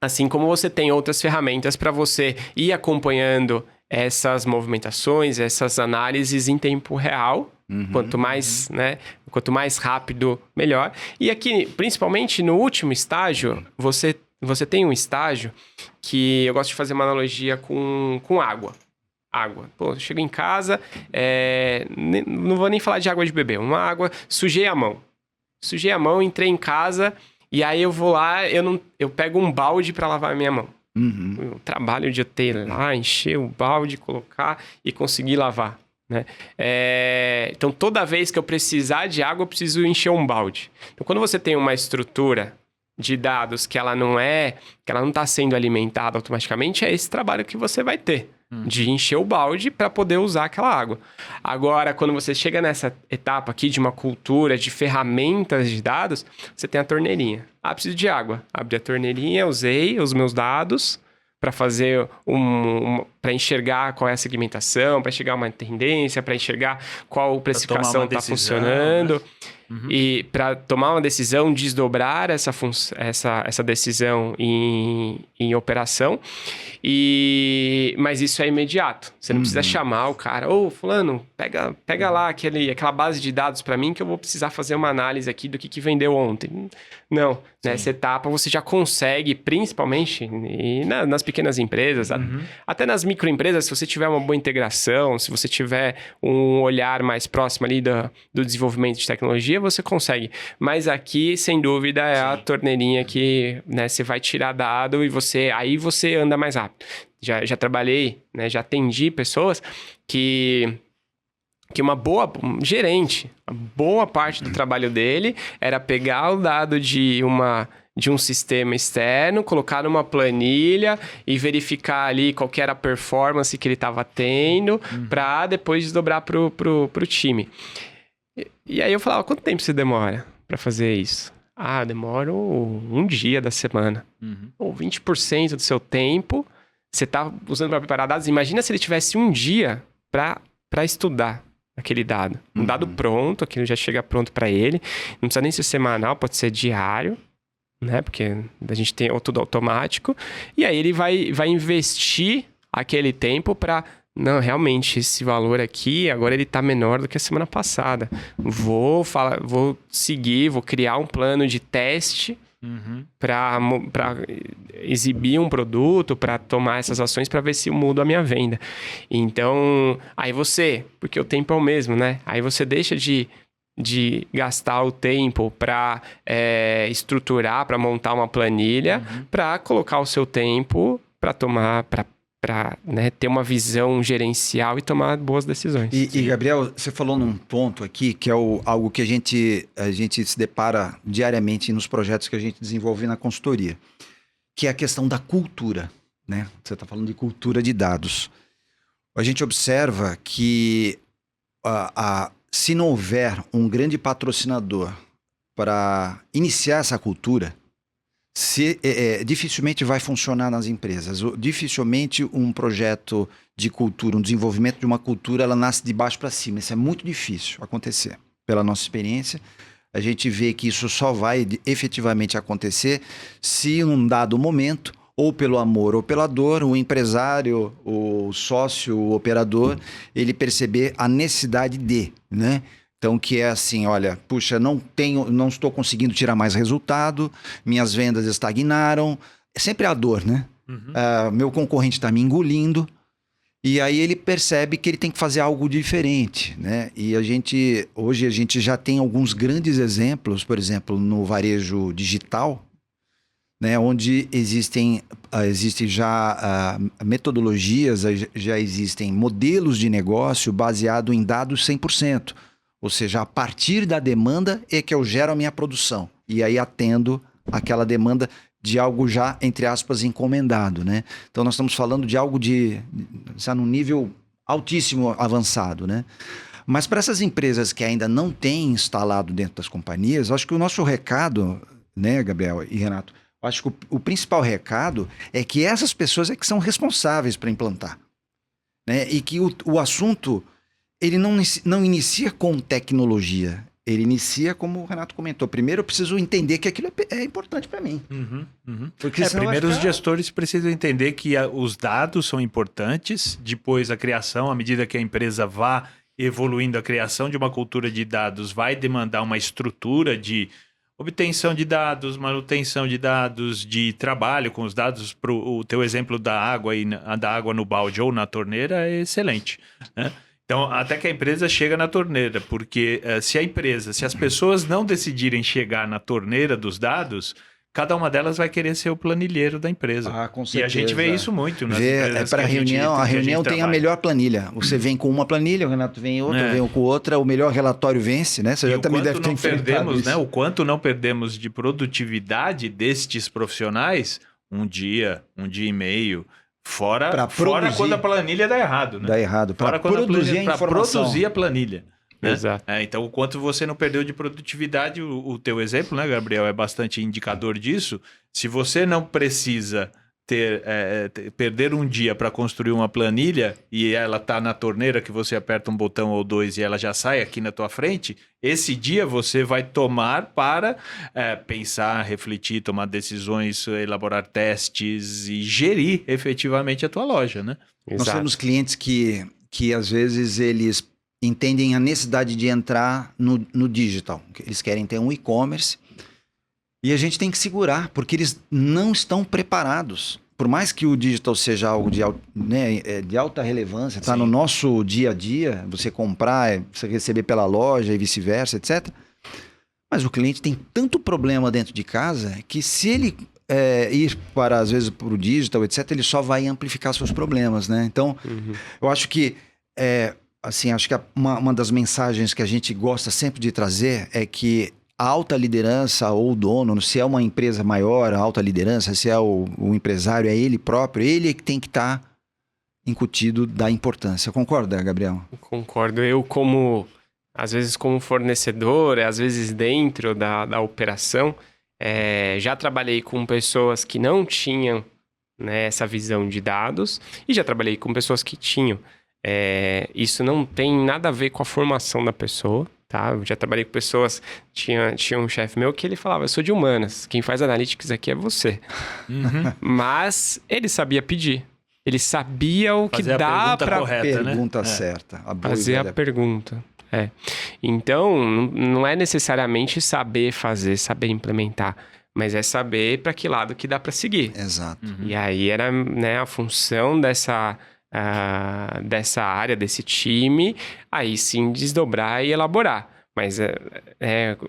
Assim como você tem outras ferramentas para você ir acompanhando essas movimentações, essas análises em tempo real. Quanto mais rápido, melhor. E aqui, principalmente no último estágio, você tem um estágio que eu gosto de fazer uma analogia com água. Água. Pô, eu chego em casa, não vou nem falar de água de beber. Uma água, sujei a mão. Entrei em casa e aí eu vou lá, eu pego um balde para lavar a minha mão. O trabalho de eu ter lá, encher o balde, colocar e conseguir lavar. Né? Então, toda vez que eu precisar de água, eu preciso encher um balde. Então, quando você tem uma estrutura de dados que ela não está sendo alimentada automaticamente, é esse trabalho que você vai ter, de encher o balde para poder usar aquela água. Agora, quando você chega nessa etapa aqui de uma cultura de ferramentas de dados, você tem a torneirinha. Preciso de água. Abri a torneirinha, usei os meus dados para fazer para enxergar qual é a segmentação, para enxergar uma tendência, para enxergar qual precificação está funcionando. E para tomar uma decisão, desdobrar essa decisão em operação. Mas isso é imediato. Você não precisa chamar o cara, fulano, pega lá aquela base de dados para mim que eu vou precisar fazer uma análise aqui do que vendeu ontem. Não, nessa etapa você já consegue, principalmente nas pequenas empresas, até nas microempresas, se você tiver uma boa integração, se você tiver um olhar mais próximo ali do desenvolvimento de tecnologia, você consegue. Mas aqui, sem dúvida, é a torneirinha que você vai tirar dado e aí você anda mais rápido. Já trabalhei, já atendi pessoas que gerente, a boa parte do trabalho dele era pegar o dado de um sistema externo, colocar numa planilha e verificar ali qual que era a performance que ele estava tendo para depois desdobrar pro time. E aí eu falava, quanto tempo você demora para fazer isso? Demora um dia da semana. Ou 20% do seu tempo você está usando para preparar dados. Imagina se ele tivesse um dia para estudar aquele dado. Um dado pronto, aquilo já chega pronto para ele. Não precisa nem ser semanal, pode ser diário, né? Porque a gente tem tudo automático. E aí ele vai investir aquele tempo para... Não, realmente, esse valor aqui, agora ele está menor do que a semana passada. Vou seguir, vou criar um plano de teste para exibir um produto, para tomar essas ações, para ver se eu mudo a minha venda. Então, porque o tempo é o mesmo, né? Aí você deixa de gastar o tempo para estruturar, para montar uma planilha, para colocar o seu tempo para ter uma visão gerencial e tomar boas decisões. E Gabriel, você falou num ponto aqui que é algo que a gente se depara diariamente nos projetos que a gente desenvolve na consultoria, que é a questão da cultura, né? Você está falando de cultura de dados. A gente observa que se não houver um grande patrocinador para iniciar essa cultura, dificilmente vai funcionar nas empresas. Dificilmente um projeto de cultura, um desenvolvimento de uma cultura, ela nasce de baixo para cima. Isso é muito difícil acontecer. Pela nossa experiência, a gente vê que isso só vai efetivamente acontecer se em um dado momento, ou pelo amor ou pela dor, o empresário, o sócio, o operador, ele perceber a necessidade né? Então, que é assim, olha, puxa, não estou conseguindo tirar mais resultado, minhas vendas estagnaram. É sempre a dor, né? Meu concorrente está me engolindo. E aí ele percebe que ele tem que fazer algo diferente, né? E hoje a gente já tem alguns grandes exemplos, por exemplo, no varejo digital, né? Onde existem já metodologias, já existem modelos de negócio baseado em dados 100%. Ou seja, a partir da demanda é que eu gero a minha produção. E aí atendo aquela demanda de algo já, entre aspas, encomendado, né? Então nós estamos falando de algo num nível altíssimo, avançado, né? Mas para essas empresas que ainda não têm instalado dentro das companhias, acho que o nosso recado, né, Gabriel e Renato, Acho que o principal recado é que essas pessoas é que são responsáveis para implantar, né? E que o assunto, ele não inicia com tecnologia. Ele inicia, como o Renato comentou. Primeiro eu preciso entender que aquilo é importante para mim. Porque senão Primeiro vai os gestores precisam entender que os dados são importantes, depois a criação, à medida que a empresa vá evoluindo, a criação de uma cultura de dados vai demandar uma estrutura de obtenção de dados, manutenção de dados, de trabalho com os dados. O teu exemplo da água da água no balde ou na torneira é excelente, né? Então, até que a empresa chega na torneira, porque se as pessoas não decidirem chegar na torneira dos dados, cada uma delas vai querer ser o planilheiro da empresa. com E a gente vê isso muito nas empresas para que reunião, a reunião tem a melhor planilha. Você vem com uma planilha, o Renato vem outra, vem com outra, o melhor relatório vence, né? Você já também deve ter enfrentado isso. Né? O quanto não perdemos de produtividade destes profissionais, um dia e meio, fora quando a planilha dá errado, né? Dá errado. Para produzir a planilha. Né? Exato. Então, o quanto você não perdeu de produtividade, o teu exemplo, né, Gabriel, é bastante indicador disso. Se você não precisa perder um dia para construir uma planilha e ela está na torneira, que você aperta um botão ou dois e ela já sai aqui na tua frente, esse dia você vai tomar para pensar, refletir, tomar decisões, elaborar testes e gerir efetivamente a tua loja, né? Nós temos clientes que às vezes eles entendem a necessidade de entrar no digital. Eles querem ter um e-commerce e a gente tem que segurar, porque eles não estão preparados. Por mais que o digital seja algo de alta relevância, está no nosso dia a dia, você comprar, você receber pela loja e vice-versa, etc. Mas o cliente tem tanto problema dentro de casa que se ele ir para, às vezes, para o digital, etc., ele só vai amplificar seus problemas, né? Então, eu acho que acho que uma das mensagens que a gente gosta sempre de trazer é que a alta liderança ou o dono, se é uma empresa maior, a alta liderança, se é o empresário, é ele próprio, ele que tem que estar incutido da importância. Concorda, Gabriel? Concordo. Eu, às vezes como fornecedor, às vezes dentro da operação, já trabalhei com pessoas que não tinham, né, essa visão de dados e já trabalhei com pessoas que tinham. Isso não tem nada a ver com a formação da pessoa, tá? Eu já trabalhei com pessoas, tinha um chefe meu que ele falava, eu sou de humanas, quem faz analytics aqui é você. Mas ele sabia pedir, ele sabia o que dá para... Pergunta certa. Fazer a pergunta. Então, não é necessariamente saber fazer, saber implementar, mas é saber para que lado que dá para seguir. Exato. E aí era, né, a função dessa área, desse time, aí sim desdobrar e elaborar. Mas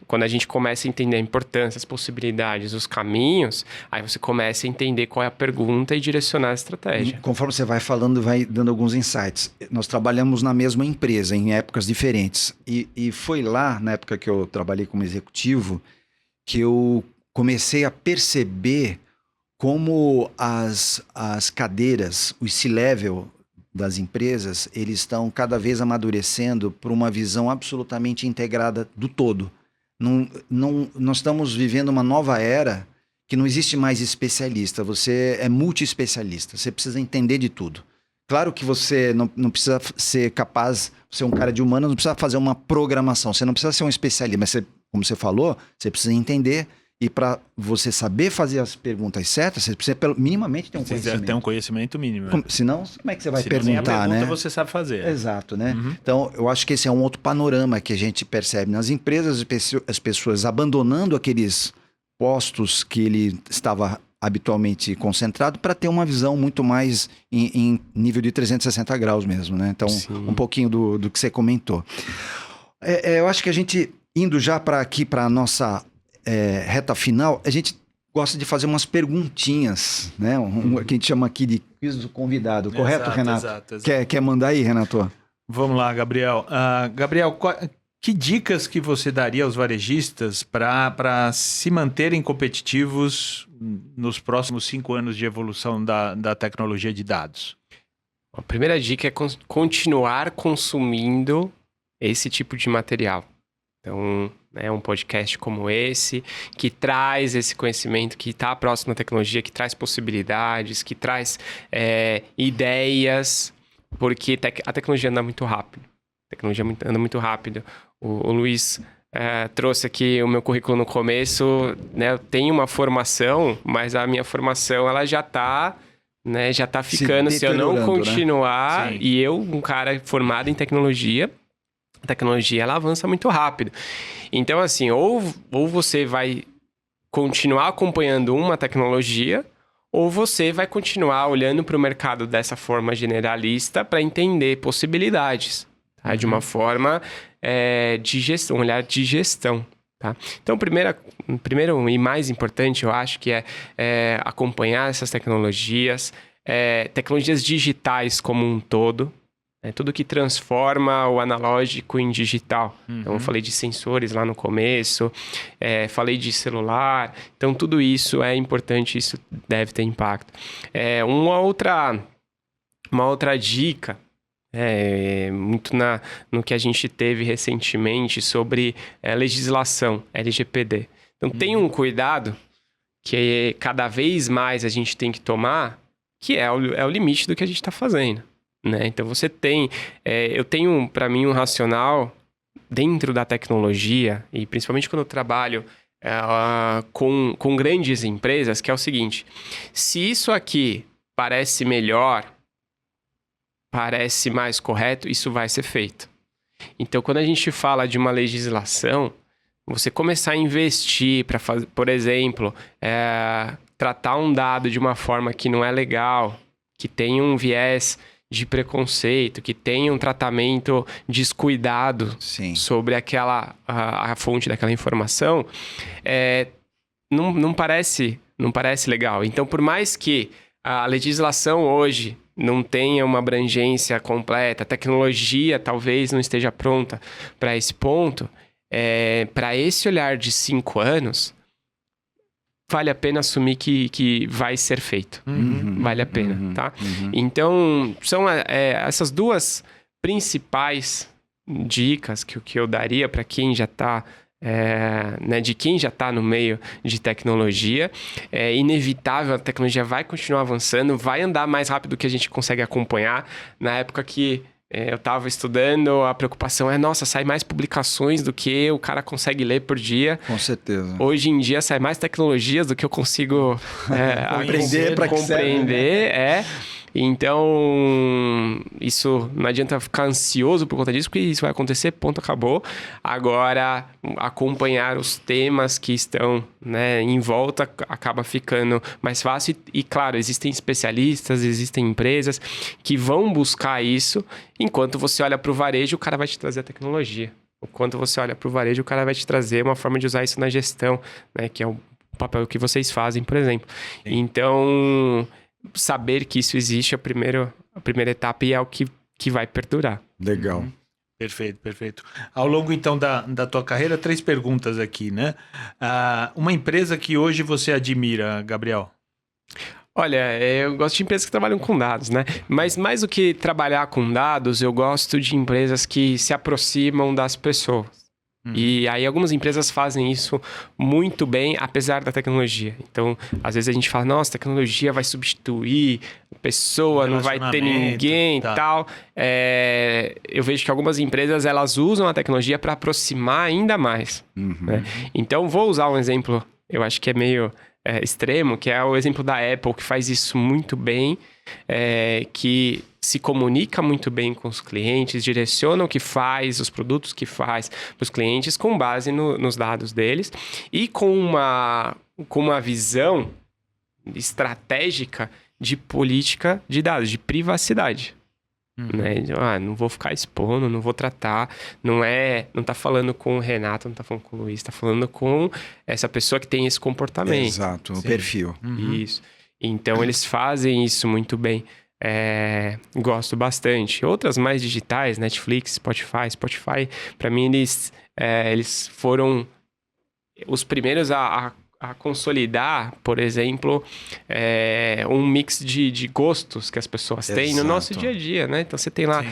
quando a gente começa a entender a importância, as possibilidades, os caminhos, aí você começa a entender qual é a pergunta e direcionar a estratégia. Conforme você vai falando, vai dando alguns insights. Nós trabalhamos na mesma empresa, em épocas diferentes. E foi lá, na época que eu trabalhei como executivo, que eu comecei a perceber como as cadeiras, o C-level das empresas, eles estão cada vez amadurecendo por uma visão absolutamente integrada do todo. Nós estamos vivendo uma nova era que não existe mais especialista, você é multi-especialista, você precisa entender de tudo. Claro que você não precisa ser capaz, você é um cara de humanas, não precisa fazer uma programação, você não precisa ser um especialista, mas como você falou, você precisa entender. E para você saber fazer as perguntas certas, você precisa minimamente ter um conhecimento. Precisa ter um conhecimento mínimo. Senão, como é que você vai perguntar, nem a pergunta, né? Você sabe fazer. Exato, né? Então, eu acho que esse é um outro panorama que a gente percebe nas empresas, as pessoas abandonando aqueles postos que ele estava habitualmente concentrado para ter uma visão muito mais em nível de 360 graus mesmo, né? Então, um pouquinho do que você comentou. Eu acho que a gente, indo já para a nossa... reta final, a gente gosta de fazer umas perguntinhas, né? Que a gente chama aqui de quiz do convidado, correto, Renato? Exato. Quer mandar aí, Renato? Vamos lá, Gabriel. Gabriel, que dicas que você daria aos varejistas para se manterem competitivos nos próximos 5 anos de evolução da tecnologia de dados? A primeira dica é continuar consumindo esse tipo de material. Então, né? Um podcast como esse, que traz esse conhecimento, que está próximo da tecnologia, que traz possibilidades, que traz ideias, porque a tecnologia anda muito rápido. A tecnologia anda muito rápido. O Luiz trouxe aqui o meu currículo no começo, né? Eu tenho uma formação, mas a minha formação ela já está... né, já tá ficando, se eu não continuar, né? E eu, um cara formado em tecnologia, a tecnologia ela avança muito rápido. Então, assim, ou você vai continuar acompanhando uma tecnologia, ou você vai continuar olhando para o mercado dessa forma generalista para entender possibilidades, tá? De uma forma de gestão, um olhar de gestão. Tá? Então, primeiro e mais importante, eu acho que é acompanhar essas tecnologias, tecnologias digitais como um todo, tudo que transforma o analógico em digital. Então, eu falei de sensores lá no começo, falei de celular. Então, tudo isso é importante, isso deve ter impacto. Uma outra dica, muito no que a gente teve recentemente sobre legislação LGPD. Então, tem um cuidado que cada vez mais a gente tem que tomar, que é o limite do que a gente está fazendo, né? Então, você tem... eu tenho, para mim, um racional dentro da tecnologia, e principalmente quando eu trabalho com grandes empresas, que é o seguinte: se isso aqui parece melhor, parece mais correto, isso vai ser feito. Então, quando a gente fala de uma legislação, você começar a investir para fazer, por exemplo, tratar um dado de uma forma que não é legal, que tem um viés de preconceito, que tem um tratamento descuidado sobre a fonte daquela informação, não parece legal. Então, por mais que a legislação hoje não tenha uma abrangência completa, a tecnologia talvez não esteja pronta para esse ponto, para esse olhar de 5 anos, vale a pena assumir que vai ser feito. Vale a pena, tá? Então, são essas duas principais dicas que eu daria para quem já está... de quem já está no meio de tecnologia. É inevitável, a tecnologia vai continuar avançando, vai andar mais rápido do que a gente consegue acompanhar. Na época que eu estava estudando, a preocupação nossa, sai mais publicações do que o cara consegue ler por dia. Com certeza. Hoje em dia sai mais tecnologias do que eu consigo compreender, Então, isso não adianta ficar ansioso por conta disso, porque isso vai acontecer, ponto, acabou. Agora, acompanhar os temas que estão, em volta acaba ficando mais fácil. E, claro, existem especialistas, existem empresas que vão buscar isso. Enquanto você olha para o varejo, o cara vai te trazer a tecnologia. Enquanto você olha para o varejo, o cara vai te trazer uma forma de usar isso na gestão, que é o papel que vocês fazem, por exemplo. Sim. Então... saber que isso existe é a primeira etapa e é o que vai perdurar. Legal. Perfeito. Ao longo, então, da tua carreira, 3 perguntas aqui, né? Uma empresa que hoje você admira, Gabriel? Olha, eu gosto de empresas que trabalham com dados, né? Mas mais do que trabalhar com dados, eu gosto de empresas que se aproximam das pessoas. E aí algumas empresas fazem isso muito bem, apesar da tecnologia. Então, às vezes a gente fala, nossa, a tecnologia vai substituir a pessoa, não vai ter ninguém e tal. Eu vejo que algumas empresas, elas usam a tecnologia para aproximar ainda mais. Né? Então, vou usar um exemplo, eu acho que é meio extremo, que é o exemplo da Apple, que faz isso muito bem, que se comunica muito bem com os clientes, direciona o que faz, os produtos que faz para os clientes com base nos dados deles e com uma visão estratégica de política de dados, de privacidade. Né? Não vou ficar expondo, não vou tratar, não tá falando com o Renato, não tá falando com o Luiz, tá falando com essa pessoa que tem esse comportamento. Exato, o perfil. Isso. Então, eles fazem isso muito bem. Gosto bastante. Outras mais digitais, Netflix, Spotify, para mim, eles foram os primeiros a consolidar, por exemplo, um mix de gostos que as pessoas têm no nosso dia a dia, né? Então, você tem lá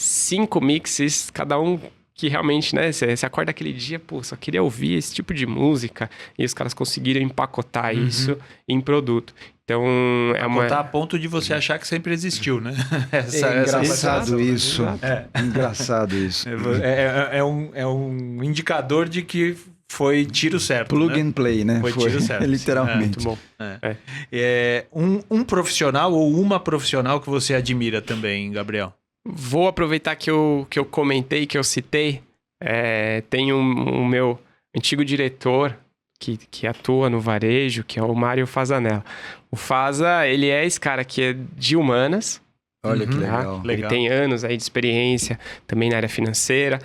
5 mixes, cada um que realmente, né, você acorda aquele dia, pô, só queria ouvir esse tipo de música, e os caras conseguiram empacotar isso em produto. Então, é uma... Tá a ponto de você achar que sempre existiu, né? Engraçado isso. Engraçado isso. É um indicador de que foi tiro certo. Plug né? and play, né? Foi tiro certo. Literalmente. Muito bom. Um profissional ou uma profissional que você admira também, Gabriel? Vou aproveitar que eu comentei, que eu citei. Tem um meu antigo diretor que atua no varejo, que é o Mário Fazanella. O Faza, ele é esse cara que é de humanas. Olha que legal. Ele tem anos aí de experiência também na área financeira.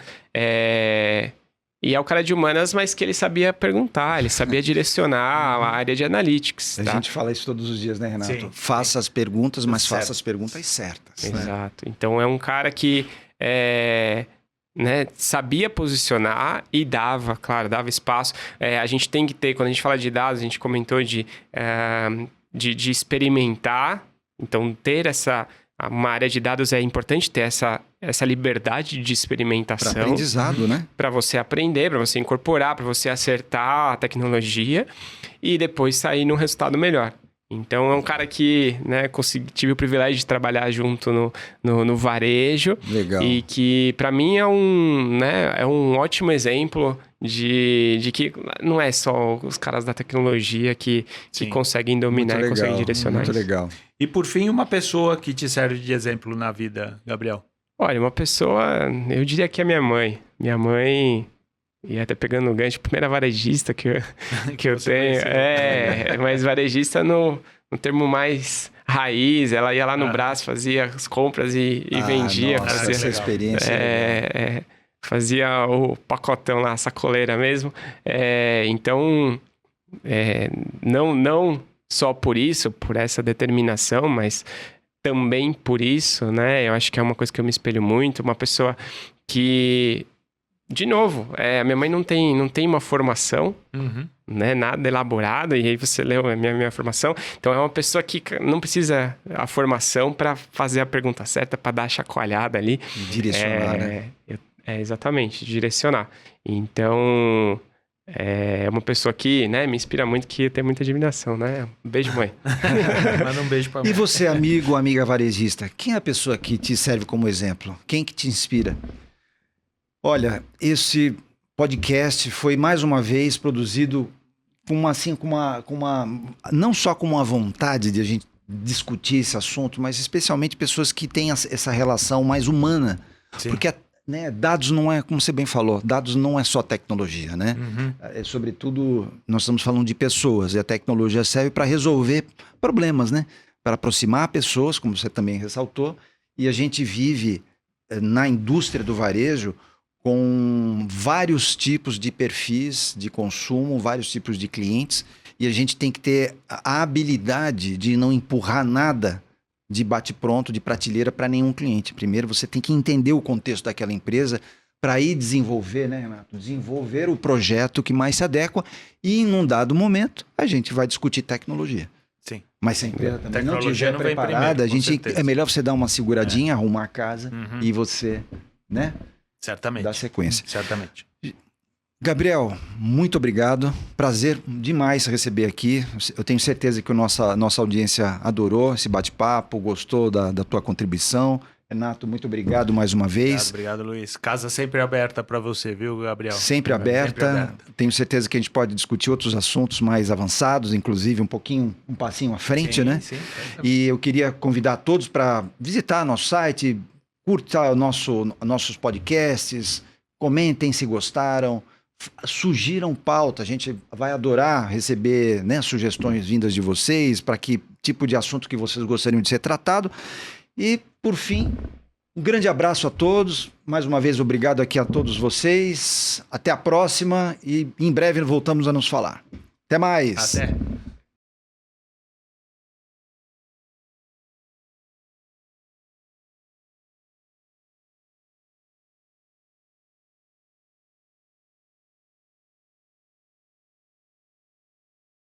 E é o cara de humanas, mas que ele sabia perguntar, ele sabia direcionar a área de analytics. A gente fala isso todos os dias, né, Renato? Sim, faça as perguntas, mas certo. faça as perguntas certas. Exato. Né? Então é um cara que sabia posicionar e dava espaço. A gente tem que ter, quando a gente fala de dados, a gente comentou de experimentar. Então, ter uma área de dados é importante ter essa liberdade de experimentação. Para aprendizado, né? Para você aprender, para você incorporar, para você acertar a tecnologia e depois sair num resultado melhor. Então, é um cara que tive o privilégio de trabalhar junto no varejo. Legal. E que, para mim, é um ótimo exemplo de que não é só os caras da tecnologia que conseguem dominar e conseguem direcionar muito isso. Legal. E, por fim, uma pessoa que te serve de exemplo na vida, Gabriel? Olha, uma pessoa, eu diria que é minha mãe. Minha mãe... E até pegando o gancho, primeira varejista que eu tenho. Mas varejista no termo mais raiz. Ela ia lá no Brás, fazia as compras e vendia. Nossa, fazia essa experiência. Fazia o pacotão lá, a sacoleira mesmo. Então, não só por isso, por essa determinação, mas também por isso, né? Eu acho que é uma coisa que eu me espelho muito. Uma pessoa que... De novo, a minha mãe não tem uma formação, né, nada elaborado, e aí você leu a minha formação. Então, é uma pessoa que não precisa a formação para fazer a pergunta certa, para dar a chacoalhada ali. Direcionar, né? Exatamente, direcionar. Então, é uma pessoa que me inspira muito, que tem muita admiração, né? Um beijo, mãe. Manda um beijo pra mãe. E você, amigo, amiga varejista, quem é a pessoa que te serve como exemplo? Quem que te inspira? Olha, esse podcast foi mais uma vez produzido não só com uma vontade de a gente discutir esse assunto, mas especialmente pessoas que têm essa relação mais humana. Sim. Porque dados não é, como você bem falou, dados não é só tecnologia, né? Sobretudo, nós estamos falando de pessoas, e a tecnologia serve para resolver problemas, né? Para aproximar pessoas, como você também ressaltou, e a gente vive na indústria do varejo com vários tipos de perfis de consumo, vários tipos de clientes, e a gente tem que ter a habilidade de não empurrar nada de bate-pronto, de prateleira para nenhum cliente. Primeiro, você tem que entender o contexto daquela empresa para aí desenvolver, né, Renato? Desenvolver o projeto que mais se adequa e, em um dado momento, a gente vai discutir tecnologia. Sim. Mas se a empresa também não tecnologia estiver preparada, primeiro, é melhor você dar uma seguradinha, arrumar a casa e você, né? Certamente. Dar sequência. Certamente. Gabriel, muito obrigado. Prazer demais receber aqui. Eu tenho certeza que a nossa audiência adorou esse bate-papo, gostou da tua contribuição. Renato, muito obrigado mais uma vez. Obrigado, Luiz. Casa sempre aberta para você, viu, Gabriel? Sempre aberta. Tenho certeza que a gente pode discutir outros assuntos mais avançados, inclusive um passinho à frente, né? Sim. E eu queria convidar todos para visitar nosso site, curta nossos podcasts, comentem se gostaram, sugiram pauta. A gente vai adorar receber sugestões vindas de vocês para que tipo de assunto que vocês gostariam de ser tratado. E, por fim, um grande abraço a todos. Mais uma vez, obrigado aqui a todos vocês. Até a próxima e em breve voltamos a nos falar. Até mais! Até!